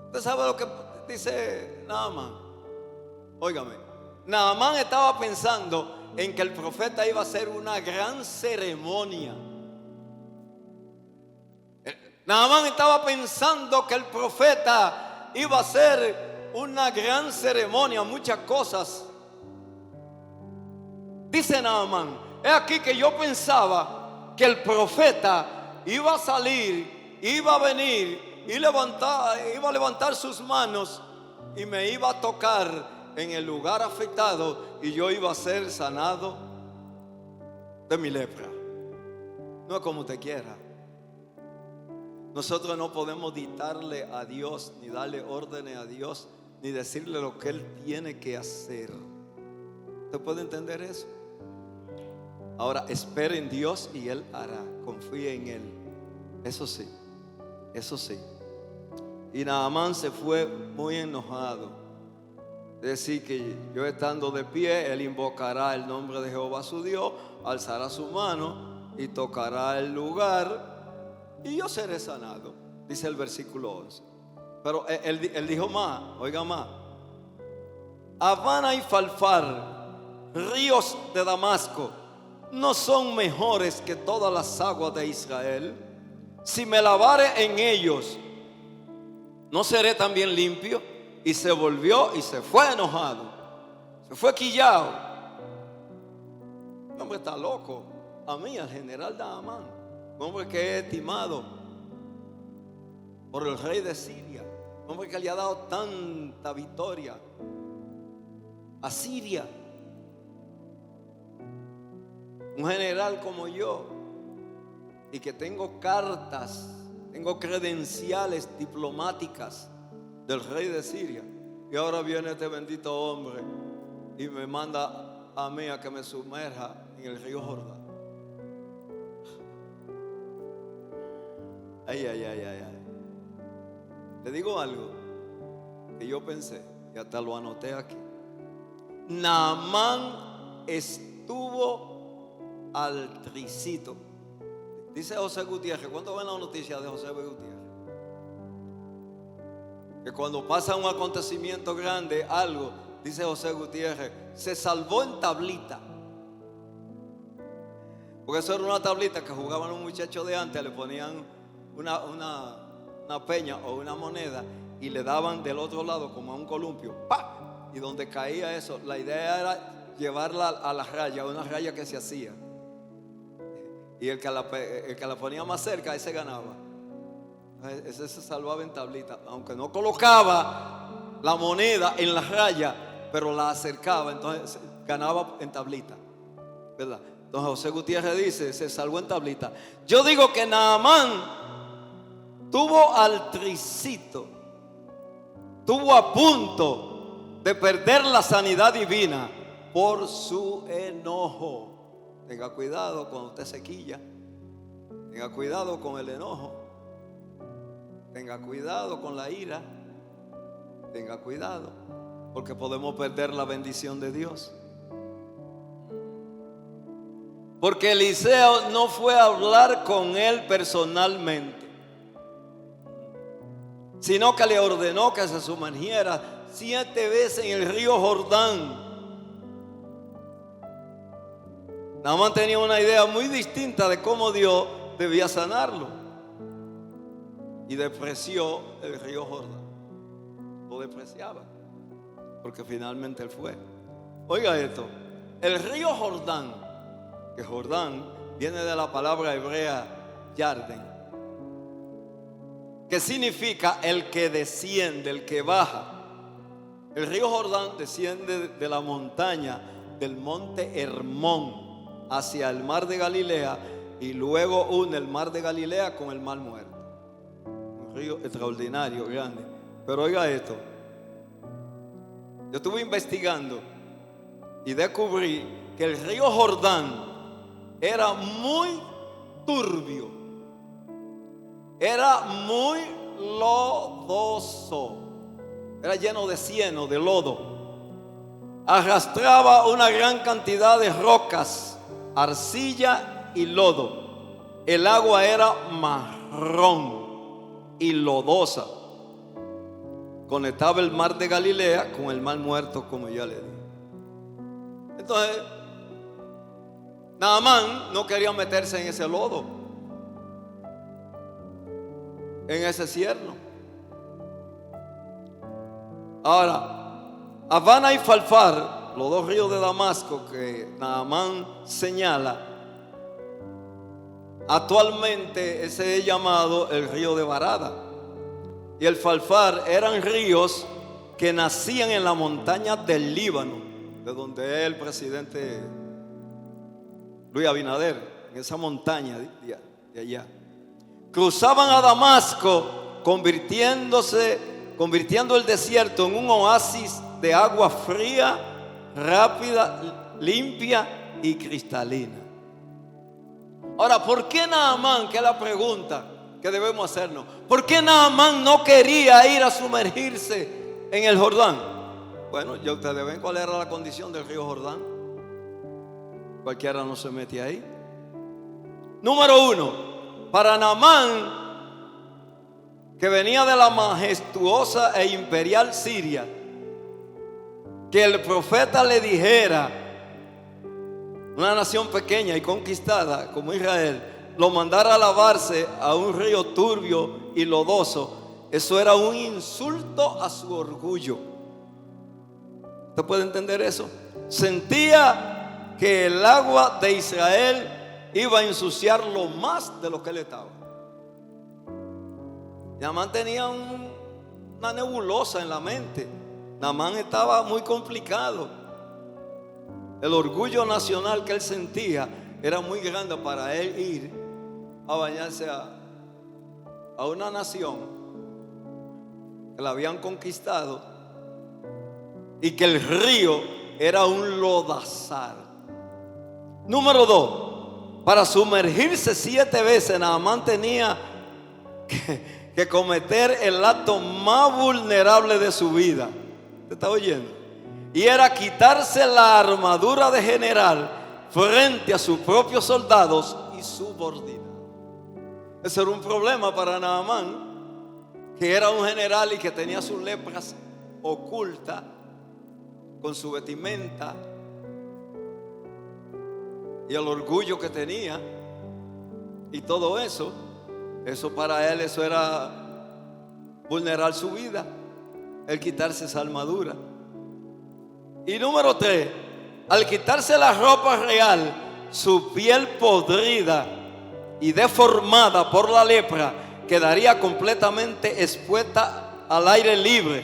¿Usted sabe lo que dice Naamán? Óigame, Naamán estaba pensando en que el profeta iba a hacer una gran ceremonia. Naamán estaba pensando que el profeta iba a hacer una gran ceremonia, muchas cosas. Dice Naamán, es aquí que yo pensaba que el profeta iba a salir, iba a venir y iba a levantar sus manos y me iba a tocar en el lugar afectado y yo iba a ser sanado de mi lepra. No es como usted quiera. Nosotros no podemos dictarle a Dios, ni darle órdenes a Dios, ni decirle lo que Él tiene que hacer. ¿Usted puede entender eso? Ahora, espere en Dios y Él hará. Confíe en Él. Eso sí, eso sí. Y Naamán se fue muy enojado. Es decir, que yo estando de pie, él invocará el nombre de Jehová su Dios, alzará su mano y tocará el lugar y yo seré sanado, dice el versículo 11. Pero él dijo más, oiga más. Habana y Farfar, ríos de Damasco, ¿no son mejores que todas las aguas de Israel? Si me lavare en ellos, ¿no seré también limpio? Y se volvió y se fue enojado. Se fue quillado. El hombre está loco. A mí, al general Naamán, un hombre que es estimado por el rey de Siria, un hombre que le ha dado tanta victoria a Siria. Un general como yo, y que tengo cartas, tengo credenciales diplomáticas del rey de Siria, y ahora viene este bendito hombre y me manda a mí a que me sumerja en el río Jordán. Ay, ay, ay, ay, ay. Le digo algo que yo pensé y hasta lo anoté aquí. Naamán estuvo al tricito. Dice José Gutiérrez. ¿Cuánto ven la noticia de José Gutiérrez? Que cuando pasa un acontecimiento grande, algo, dice José Gutiérrez, se salvó en tablita. Porque eso era una tablita que jugaban los muchachos de antes, le ponían una peña o una moneda y le daban del otro lado como a un columpio, ¡pa! Y donde caía eso, la idea era llevarla a la raya, una raya que se hacía. Y el que la ponía más cerca, ese ganaba. Ese se salvaba en tablita, aunque no colocaba la moneda en la raya, pero la acercaba, entonces ganaba en tablita, ¿verdad? Entonces José Gutiérrez dice, se salvó en tablita. Yo digo que Naamán tuvo al tricito, tuvo a punto de perder la sanidad divina por su enojo. Tenga cuidado cuando usted se quilla. Tenga cuidado con el enojo. Tenga cuidado con la ira. Tenga cuidado, porque podemos perder la bendición de Dios. Porque Eliseo no fue a hablar con él personalmente, sino que le ordenó que se sumergiera 7 veces en el río Jordán. Naamán tenía una idea muy distinta de cómo Dios debía sanarlo, y despreció el río Jordán. Lo despreciaba, porque finalmente él fue. Oiga esto: el río Jordán, que Jordán viene de la palabra hebrea Yarden, que significa el que desciende, el que baja. El río Jordán desciende de la montaña del monte Hermón hacia el mar de Galilea, y luego une el mar de Galilea con el mar Muerto. Un río extraordinario, grande. Pero oiga esto: yo estuve investigando y descubrí que el río Jordán era muy turbio, era muy lodoso, era lleno de cieno, de lodo, arrastraba una gran cantidad de rocas, arcilla y lodo. El agua era marrón y lodosa. Conectaba el mar de Galilea con el mar Muerto, como ya le dije. Entonces, Naamán no quería meterse en ese lodo, en ese cieno. Ahora, Abana y Farfar, los 2 ríos de Damasco que Naamán señala, actualmente ese es llamado el río de Barada. Y el Farfar eran ríos que nacían en la montaña del Líbano, de donde es el presidente Luis Abinader, en esa montaña de allá. Cruzaban a Damasco, convirtiendo el desierto en un oasis de agua fría, rápida, limpia y cristalina. Ahora, ¿por qué Naamán? Que es la pregunta que debemos hacernos. ¿Por qué Naamán no quería ir a sumergirse en el Jordán? Bueno, ya ustedes ven cuál era la condición del río Jordán. Cualquiera no se mete ahí. Número 1, para Naamán, que venía de la majestuosa e imperial Siria, que el profeta le dijera, una nación pequeña y conquistada como Israel, lo mandara a lavarse a un río turbio y lodoso, eso era un insulto a su orgullo. ¿Usted puede entender eso? Sentía que el agua de Israel iba a ensuciarlo más de lo que él estaba. Naamán tenía una nebulosa en la mente. Naamán estaba muy complicado. El orgullo nacional que él sentía era muy grande para él ir a bañarse a una nación que la habían conquistado y que el río era un lodazal. Número 2, para sumergirse 7 veces Naamán tenía que cometer el acto más vulnerable de su vida. ¿Te está oyendo? Y era quitarse la armadura de general frente a sus propios soldados y subordinados. Ese era un problema para Naamán, que era un general y que tenía sus lepras ocultas con su vestimenta y el orgullo que tenía y todo eso. Eso para él, eso era vulnerar su vida, el quitarse esa armadura. Y número 3, al quitarse la ropa real, su piel podrida y deformada por la lepra quedaría completamente expuesta al aire libre.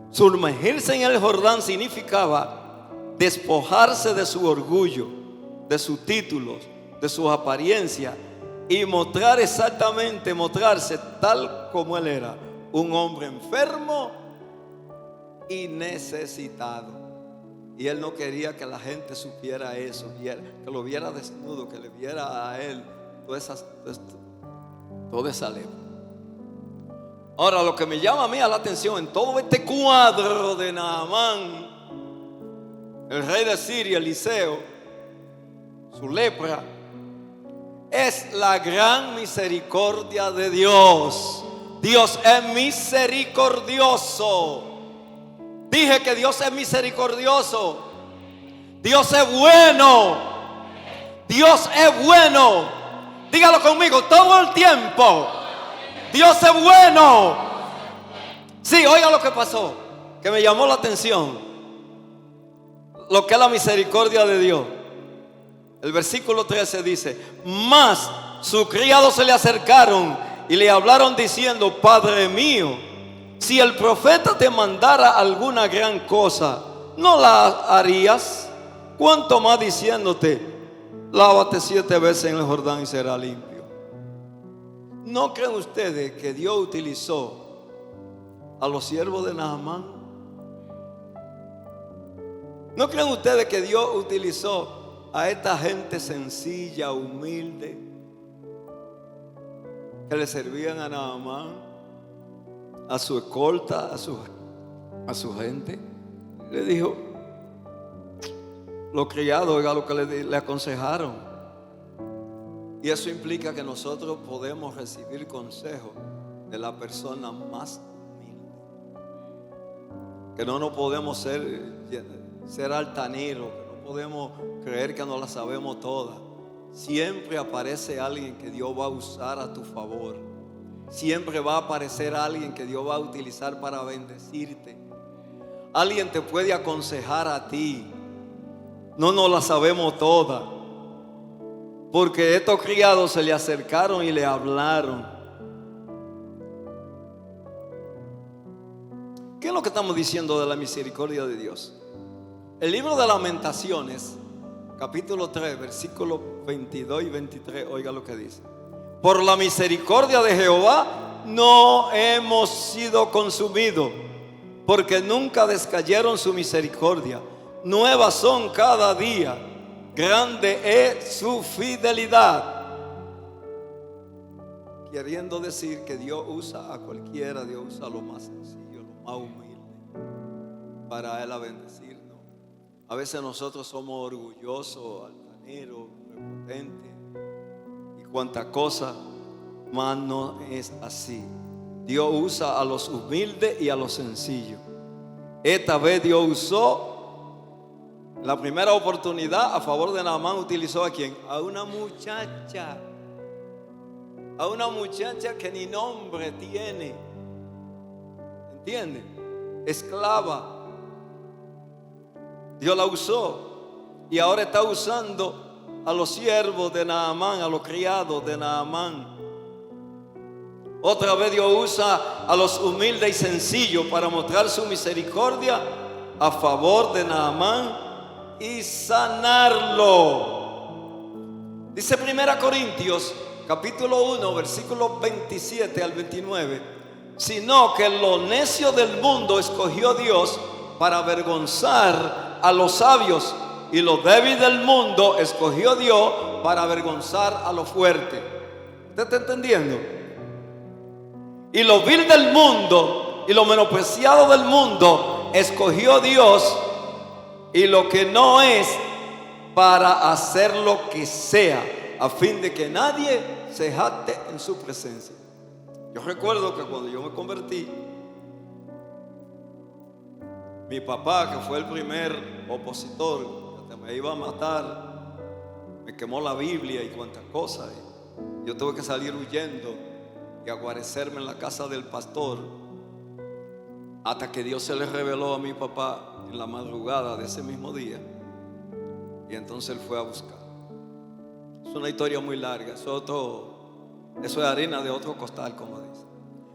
Sumergirse en el Jordán significaba despojarse de su orgullo, de sus títulos, de sus apariencias, y mostrarse tal como él era, un hombre enfermo y necesitado. Y él no quería que la gente supiera eso, que lo viera desnudo, que le viera a él toda esa lepra. Ahora, lo que me llama a mí la atención en todo este cuadro de Naamán, el rey de Siria, Eliseo, su lepra, es la gran misericordia de Dios. Dios es misericordioso. Dije que Dios es misericordioso. Dios es bueno. Dios es bueno. Dígalo conmigo todo el tiempo. Dios es bueno. Sí, oiga lo que pasó, que me llamó la atención. Lo que es la misericordia de Dios. El versículo 13 dice: mas sus criados se le acercaron y le hablaron diciendo: Padre mío, si el profeta te mandara alguna gran cosa, ¿no la harías? ¿Cuánto más diciéndote: lávate 7 veces en el Jordán y será limpio? ¿No creen ustedes que Dios utilizó a los siervos de Naamán? ¿No creen ustedes que Dios utilizó a esta gente sencilla, humilde, que le servían a Naamán, a su escolta, a su gente? Le dijo, los criados, oiga lo que le aconsejaron. Y eso implica que nosotros podemos recibir consejo de la persona más humilde. Que no nos podemos ser altaneros, que no podemos creer que no la sabemos todas. Siempre aparece alguien que Dios va a usar a tu favor. Siempre va a aparecer alguien que Dios va a utilizar para bendecirte. Alguien te puede aconsejar a ti. No nos la sabemos todas. Porque estos criados se le acercaron y le hablaron. ¿Qué es lo que estamos diciendo de la misericordia de Dios? El libro de Lamentaciones, capítulo 3, versículos 22 y 23, oiga lo que dice: por la misericordia de Jehová no hemos sido consumidos, porque nunca descayeron su misericordia. Nuevas son cada día, grande es su fidelidad. Queriendo decir que Dios usa a cualquiera, Dios usa a lo más sencillo, lo más humilde, para Él a bendecirnos. A veces nosotros somos orgullosos, altaneros, prepotentes y cuanta cosa, mas no es así. Dios usa a los humildes y a los sencillos. Esta vez Dios usó la primera oportunidad a favor de Naamán. ¿Utilizó a quién? A una muchacha. A una muchacha que ni nombre tiene. ¿Entiende? Esclava. Dios la usó. Y ahora está usando a los siervos de Naamán, a los criados de Naamán. Otra vez Dios usa a los humildes y sencillos para mostrar su misericordia a favor de Naamán y sanarlo. Dice 1 Corintios capítulo 1 versículos 27 al 29: sino que lo necio del mundo escogió Dios para avergonzar a los sabios, y lo débil del mundo escogió Dios para avergonzar a los fuertes. ¿Usted está entendiendo? Y lo vil del mundo y lo menospreciado del mundo escogió Dios, y lo que no es, para hacer lo que sea, a fin de que nadie se jacte en su presencia. Yo recuerdo que cuando yo me convertí, mi papá, que fue el primer opositor, que me iba a matar, me quemó la Biblia y cuantas cosas. Yo tuve que salir huyendo y aguarecerme en la casa del pastor, hasta que Dios se le reveló a mi papá en la madrugada de ese mismo día, y entonces él fue a buscar. Es una historia muy larga, eso es harina de otro costal, como dice.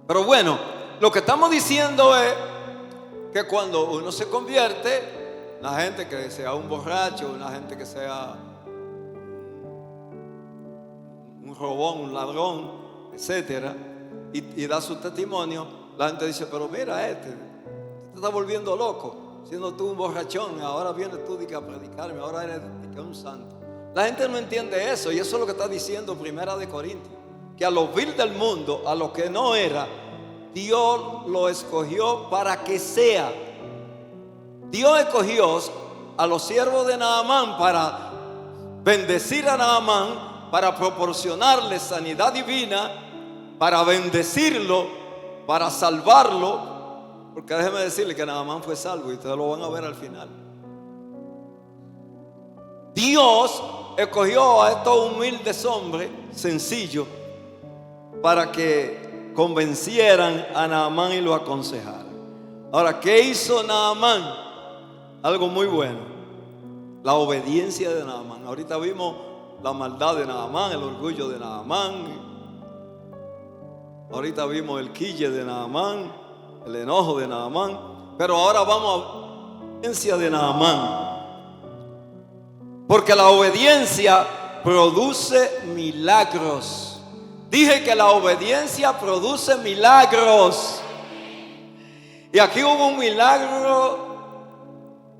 Pero bueno, lo que estamos diciendo es que cuando uno se convierte, la gente que sea un borracho, una gente que sea un robón, un ladrón, etcétera, y da su testimonio, la gente dice: pero mira, este está volviendo loco. siendo tú un borrachón, ahora vienes tú a predicarme, ahora eres un santo. La gente no entiende eso, y eso es lo que está diciendo Primera de Corintios, que a los vil del mundo, a lo que no era, Dios lo escogió para que sea. Dios escogió a los siervos de Naamán para bendecir a Naamán, para proporcionarle sanidad divina, para bendecirlo, para salvarlo. Porque déjeme decirle que Naamán fue salvo y ustedes lo van a ver al final. Dios escogió a estos humildes hombres sencillos para que convencieran a Naamán y lo aconsejaran. Ahora, ¿qué hizo Naamán? Algo muy bueno: la obediencia de Naamán. Ahorita vimos la maldad de Naamán, el orgullo de Naamán. Ahorita vimos el quille de Naamán, el enojo de Naamán. Pero ahora vamos a la obediencia de Naamán. Porque la obediencia produce milagros. Dije que la obediencia produce milagros. Y aquí hubo un milagro,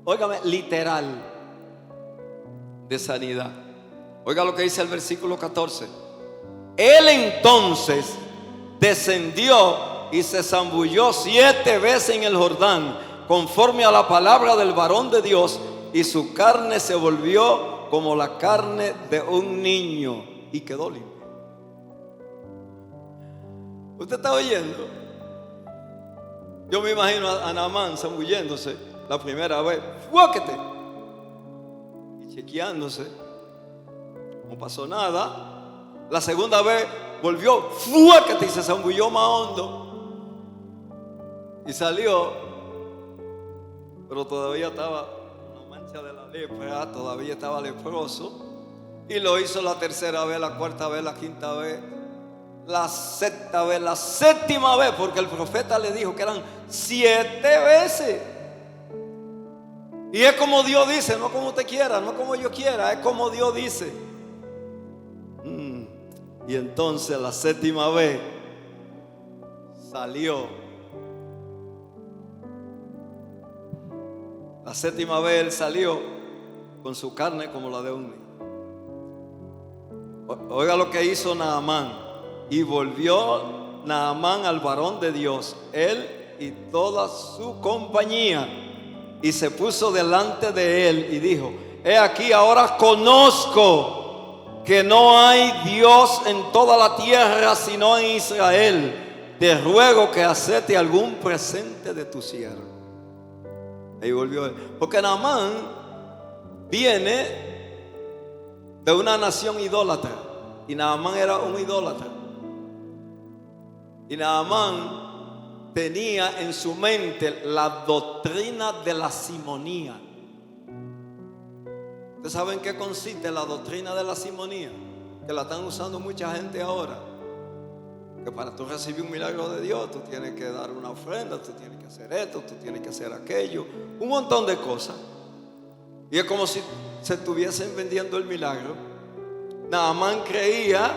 óigame, literal, de sanidad. Oiga lo que dice el versículo 14. Él entonces descendió y se zambulló 7 veces en el Jordán, conforme a la palabra del varón de Dios, y su carne se volvió como la carne de un niño, y quedó limpio. ¿Usted está oyendo? Yo me imagino a Naamán zambulléndose la primera vez, ¡fuáquete! Y chequeándose, no pasó nada. La segunda vez volvió, ¡fuáquete! Y se zambulló más hondo y salió, pero todavía estaba una mancha de la lepra, todavía estaba leproso. Y lo hizo la tercera vez, la cuarta vez, la quinta vez, la sexta vez, la séptima vez, porque el profeta le dijo que eran 7 veces. Y es como Dios dice, no como usted quiera, no como yo quiera, es como Dios dice. Y entonces la séptima vez salió. La séptima vez él salió con su carne como la de un niño. Oiga lo que hizo Naamán. Y volvió Naamán al varón de Dios, él y toda su compañía, y se puso delante de él y dijo: he aquí, ahora conozco que no hay Dios en toda la tierra sino en Israel. Te ruego que acepte algún presente de tu siervo. Ahí volvió él, porque Naamán viene de una nación idólatra, y Naamán era un idólatra. Y Naamán tenía en su mente la doctrina de la simonía. ¿Ustedes saben qué consiste la doctrina de la simonía? Que la están usando mucha gente ahora. Que para tú recibir un milagro de Dios, tú tienes que dar una ofrenda, tú tienes que hacer esto, tú tienes que hacer aquello, un montón de cosas. Y es como si se estuviesen vendiendo el milagro. Naamán creía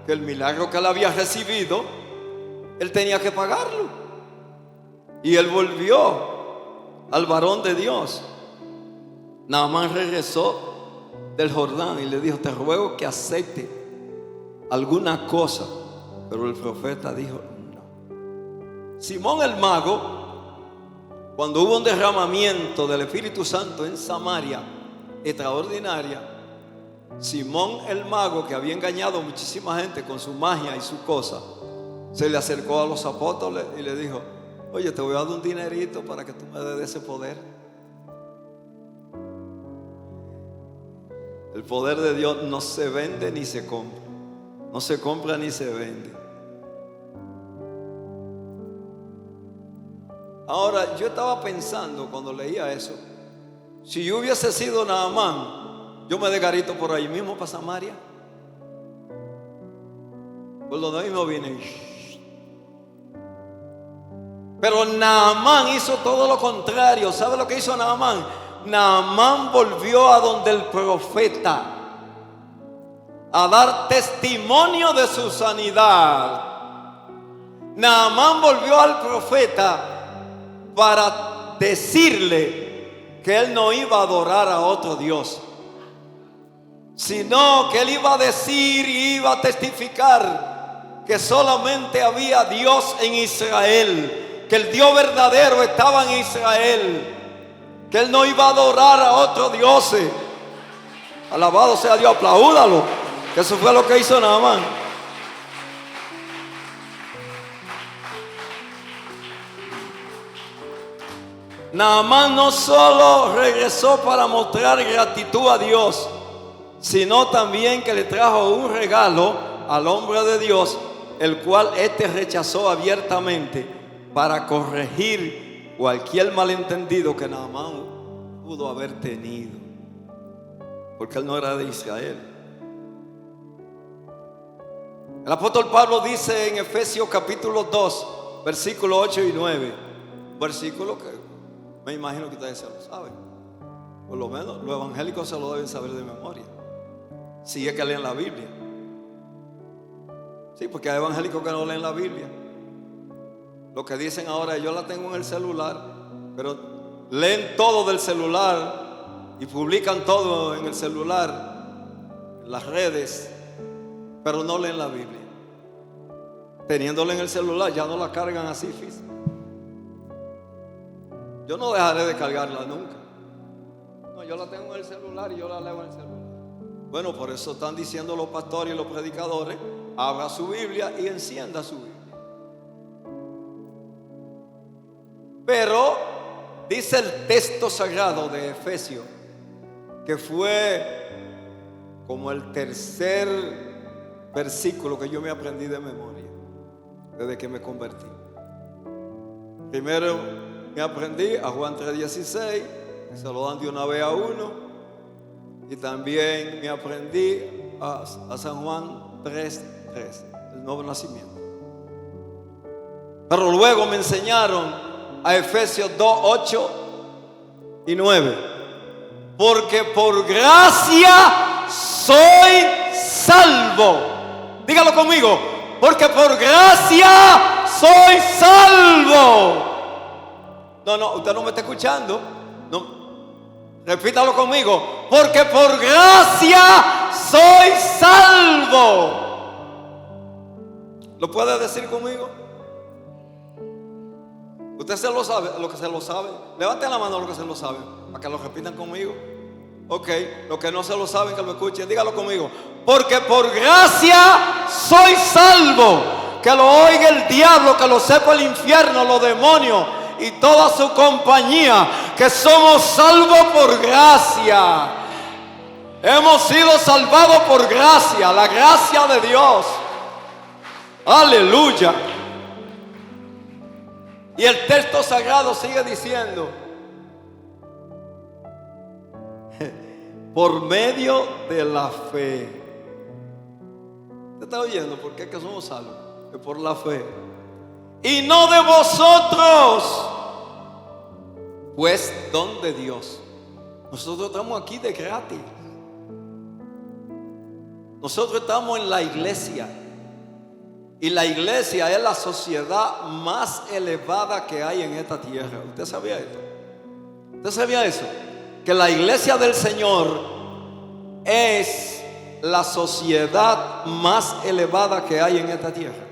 que el milagro que él había recibido, él tenía que pagarlo. Y él volvió al varón de Dios. Naamán regresó del Jordán y le dijo: te ruego que acepte alguna cosa. Pero el profeta dijo: no. Simón el mago, cuando hubo un derramamiento del Espíritu Santo en Samaria extraordinaria, Simón el mago, que había engañado a muchísima gente con su magia y su cosa, se le acercó a los apóstoles y le dijo: oye, te voy a dar un dinerito para que tú me des ese poder. El poder de Dios no se vende ni se compra. No se compra ni se vende. Ahora, yo estaba pensando cuando leía eso, si yo hubiese sido Naamán, yo me desgarito por ahí mismo para Samaria, por donde mismo vine. Pero Naamán hizo todo lo contrario. ¿Sabe lo que hizo Naamán? Naamán volvió a donde el profeta a dar testimonio de su sanidad. Naamán volvió al profeta para decirle que él no iba a adorar a otro Dios, sino que él iba a decir y iba a testificar que solamente había Dios en Israel, que el Dios verdadero estaba en Israel, que él no iba a adorar a otros dioses. Alabado sea Dios, aplaúdalo, que eso fue lo que hizo Naamán. Naamán no solo regresó para mostrar gratitud a Dios, sino también que le trajo un regalo al hombre de Dios, el cual éste rechazó abiertamente para corregir cualquier malentendido que Naamán pudo haber tenido, porque él no era de Israel. El apóstol Pablo dice en Efesios capítulo 2, versículos 8 y 9, versículo que me imagino que ustedes se lo saben, por lo menos los evangélicos se lo deben saber de memoria, si es que leen la Biblia. Sí, porque hay evangélicos que no leen la Biblia. Lo que dicen ahora, yo la tengo en el celular, pero leen todo del celular y publican todo en el celular, en las redes, pero no leen la Biblia. Teniéndola en el celular, ya no la cargan así física. Yo no dejaré de cargarla nunca. No, yo la tengo en el celular y yo la leo en el celular. Bueno, por eso están diciendo los pastores y los predicadores: abra su Biblia y encienda su Biblia. Pero dice el texto sagrado de Efesios, que fue como el tercer versículo que yo me aprendí de memoria desde que me convertí. Primero me aprendí a Juan 3:16, que se lo dan de una vez a uno. Y también me aprendí a San Juan 3:3, el nuevo nacimiento. Pero luego me enseñaron a Efesios 2:8 y 9. Porque por gracia soy salvo. Dígalo conmigo. Porque por gracia soy salvo. No, usted no me está escuchando. No. Repítalo conmigo. Porque por gracia soy salvo. ¿Lo puede decir conmigo? Usted se lo sabe, lo que se lo sabe. Levanten la mano los que se lo saben, para que lo repitan conmigo. Ok, los que no se lo saben, que lo escuchen. Dígalo conmigo. Porque por gracia soy salvo. Que lo oiga el diablo, que lo sepa el infierno, los demonios y toda su compañía, que somos salvos por gracia. Hemos sido salvados por gracia, la gracia de Dios. Aleluya. Y el texto sagrado sigue diciendo: por medio de la fe. ¿Usted está oyendo por qué es que somos salvos? Es por la fe. Y no de vosotros, pues don de Dios. Nosotros estamos aquí de gratis. Nosotros estamos en la iglesia. Y la iglesia es la sociedad más elevada que hay en esta tierra. ¿Usted sabía esto? ¿Usted sabía eso? Que la iglesia del Señor es la sociedad más elevada que hay en esta tierra.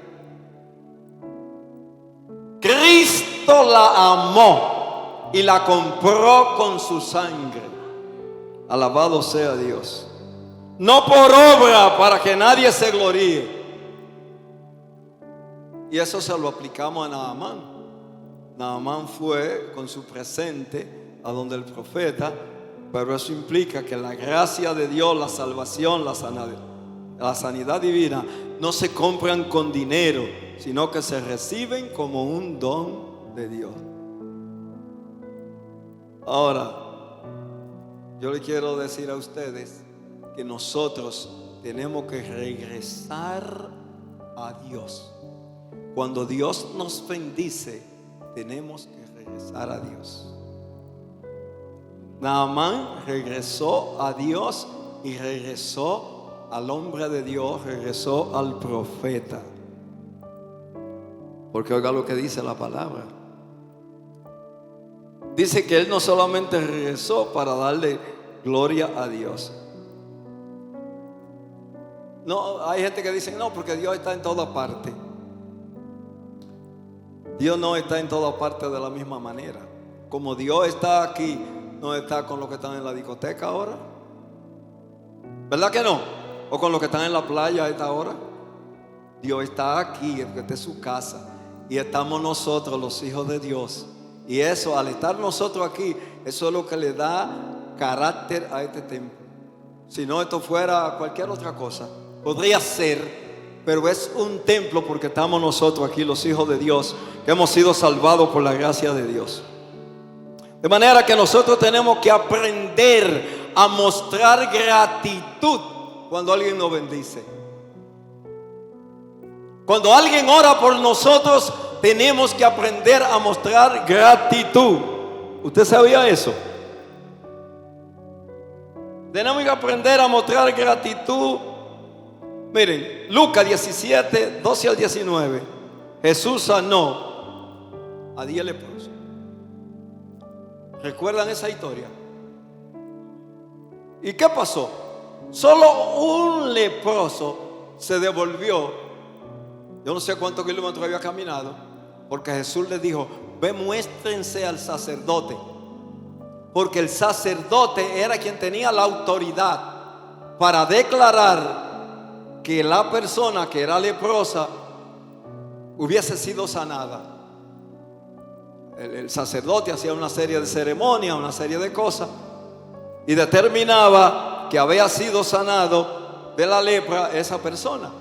Cristo la amó y la compró con su sangre. Alabado sea Dios. No por obra, para que nadie se gloríe. Y eso se lo aplicamos a Naamán. Naamán fue con su presente a donde el profeta, pero eso implica que la gracia de Dios, la salvación, la sanidad divina no se compran con dinero, sino que se reciben como un don de Dios. Ahora, yo le quiero decir a ustedes que nosotros tenemos que regresar a Dios. Cuando Dios nos bendice, tenemos que regresar a Dios. Naamán regresó a Dios y regresó al hombre de Dios, regresó al profeta. Porque oiga lo que dice la palabra. dice que él no solamente rezó para darle gloria a Dios. No, hay gente que dice no, porque Dios está en toda parte. Dios no está en toda parte de la misma manera. Como Dios está aquí, no está con los que están en la discoteca ahora. ¿Verdad que no? O con los que están en la playa a esta hora. Dios está aquí, esta es su casa. Y estamos nosotros, los hijos de Dios. Y eso, al estar nosotros aquí, eso es lo que le da carácter a este templo. Si no, esto fuera cualquier otra cosa. Podría ser, pero es un templo porque estamos nosotros aquí, los hijos de Dios, que hemos sido salvados por la gracia de Dios. De manera que nosotros tenemos que aprender a mostrar gratitud cuando alguien nos bendice. Cuando alguien ora por nosotros, tenemos que aprender a mostrar gratitud. ¿Usted sabía eso? Tenemos que aprender a mostrar gratitud. Miren, Lucas 17, 12 al 19. Jesús sanó a 10 leprosos. ¿Recuerdan esa historia? ¿Y qué pasó? Solo un leproso se devolvió. Yo no sé cuántos kilómetros había caminado, porque Jesús les dijo: ve, muéstrense al sacerdote. Porque el sacerdote era quien tenía la autoridad para declarar que la persona que era leprosa hubiese sido sanada. El sacerdote hacía una serie de ceremonias, una serie de cosas, y determinaba que había sido sanado de la lepra esa persona.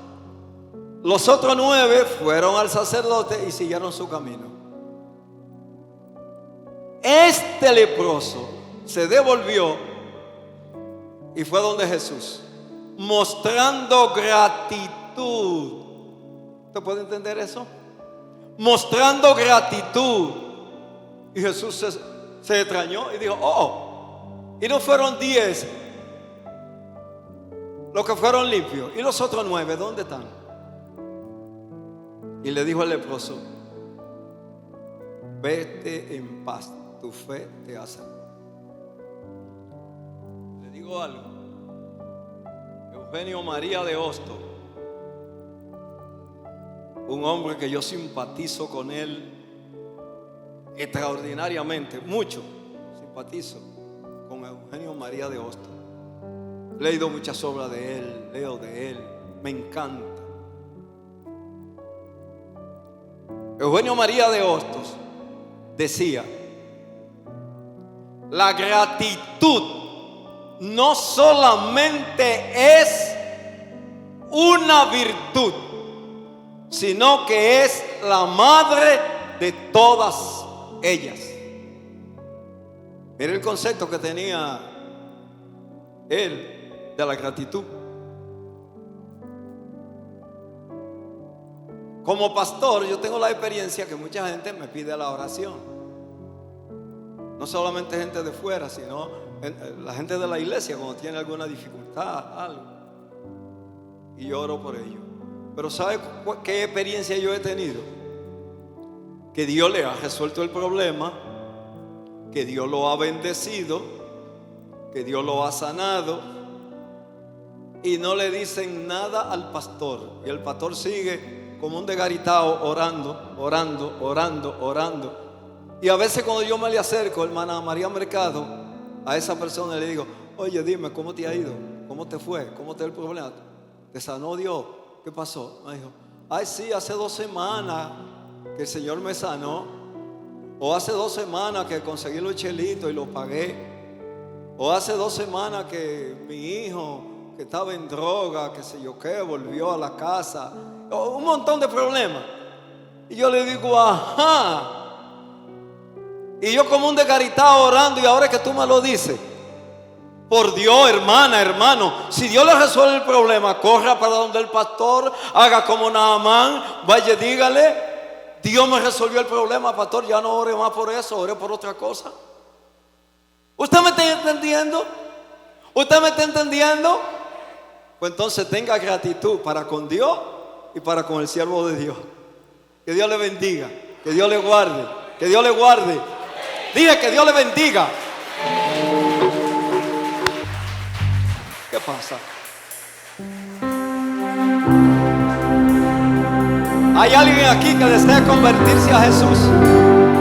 Los otros 9 fueron al sacerdote y siguieron su camino. Este leproso se devolvió y fue donde Jesús, mostrando gratitud. ¿Usted puede entender eso? Mostrando gratitud. Y Jesús se extrañó y dijo: oh, y no fueron 10 los que fueron limpios, y los otros 9, ¿dónde están? Y le dijo al leproso: vete en paz, tu fe te ha salvado. Le digo algo. Eugenio María de Hostos, un hombre que yo simpatizo con él extraordinariamente, mucho simpatizo con Eugenio María de Hostos. He leído muchas obras de él, leo de él, me encanta. Eugenio María de Hostos decía: la gratitud no solamente es una virtud, sino que es la madre de todas ellas. Mira el concepto que tenía él de la gratitud. Como pastor, yo tengo la experiencia que mucha gente me pide la oración. No solamente gente de fuera, sino la gente de la iglesia cuando tiene alguna dificultad, algo. Y yo oro por ello. Pero ¿sabe qué experiencia yo he tenido? Que Dios le ha resuelto el problema, que Dios lo ha bendecido, que Dios lo ha sanado, y no le dicen nada al pastor. Y el pastor sigue como un desgaritado orando, orando, orando, orando. Y a veces cuando yo me le acerco, hermana María Mercado, a esa persona le digo: oye, dime, ¿cómo te ha ido? ¿Cómo te fue? ¿Cómo te el problema? ¿Te sanó Dios? ¿Qué pasó? Me dijo: ay, sí, hace 2 semanas que el Señor me sanó. O hace 2 semanas que conseguí los chelitos y los pagué. O hace 2 semanas que mi hijo, que estaba en droga, que sé yo qué, volvió a la casa. Un montón de problemas. Y yo le digo: ajá. Y yo como un desgaritado orando, y ahora que tú me lo dices, por Dios, hermana, hermano, si Dios le resuelve el problema, corra para donde el pastor, haga como Naamán, vaya, dígale: Dios me resolvió el problema, pastor, ya no ore más por eso, ore por otra cosa. ¿Usted me está entendiendo? ¿Usted me está entendiendo? Pues entonces tenga gratitud para con Dios y para con el siervo de Dios. Que Dios le bendiga, que Dios le guarde, que Dios le guarde. Dije que Dios le bendiga. ¿Qué pasa? ¿Hay alguien aquí que desea convertirse a Jesús?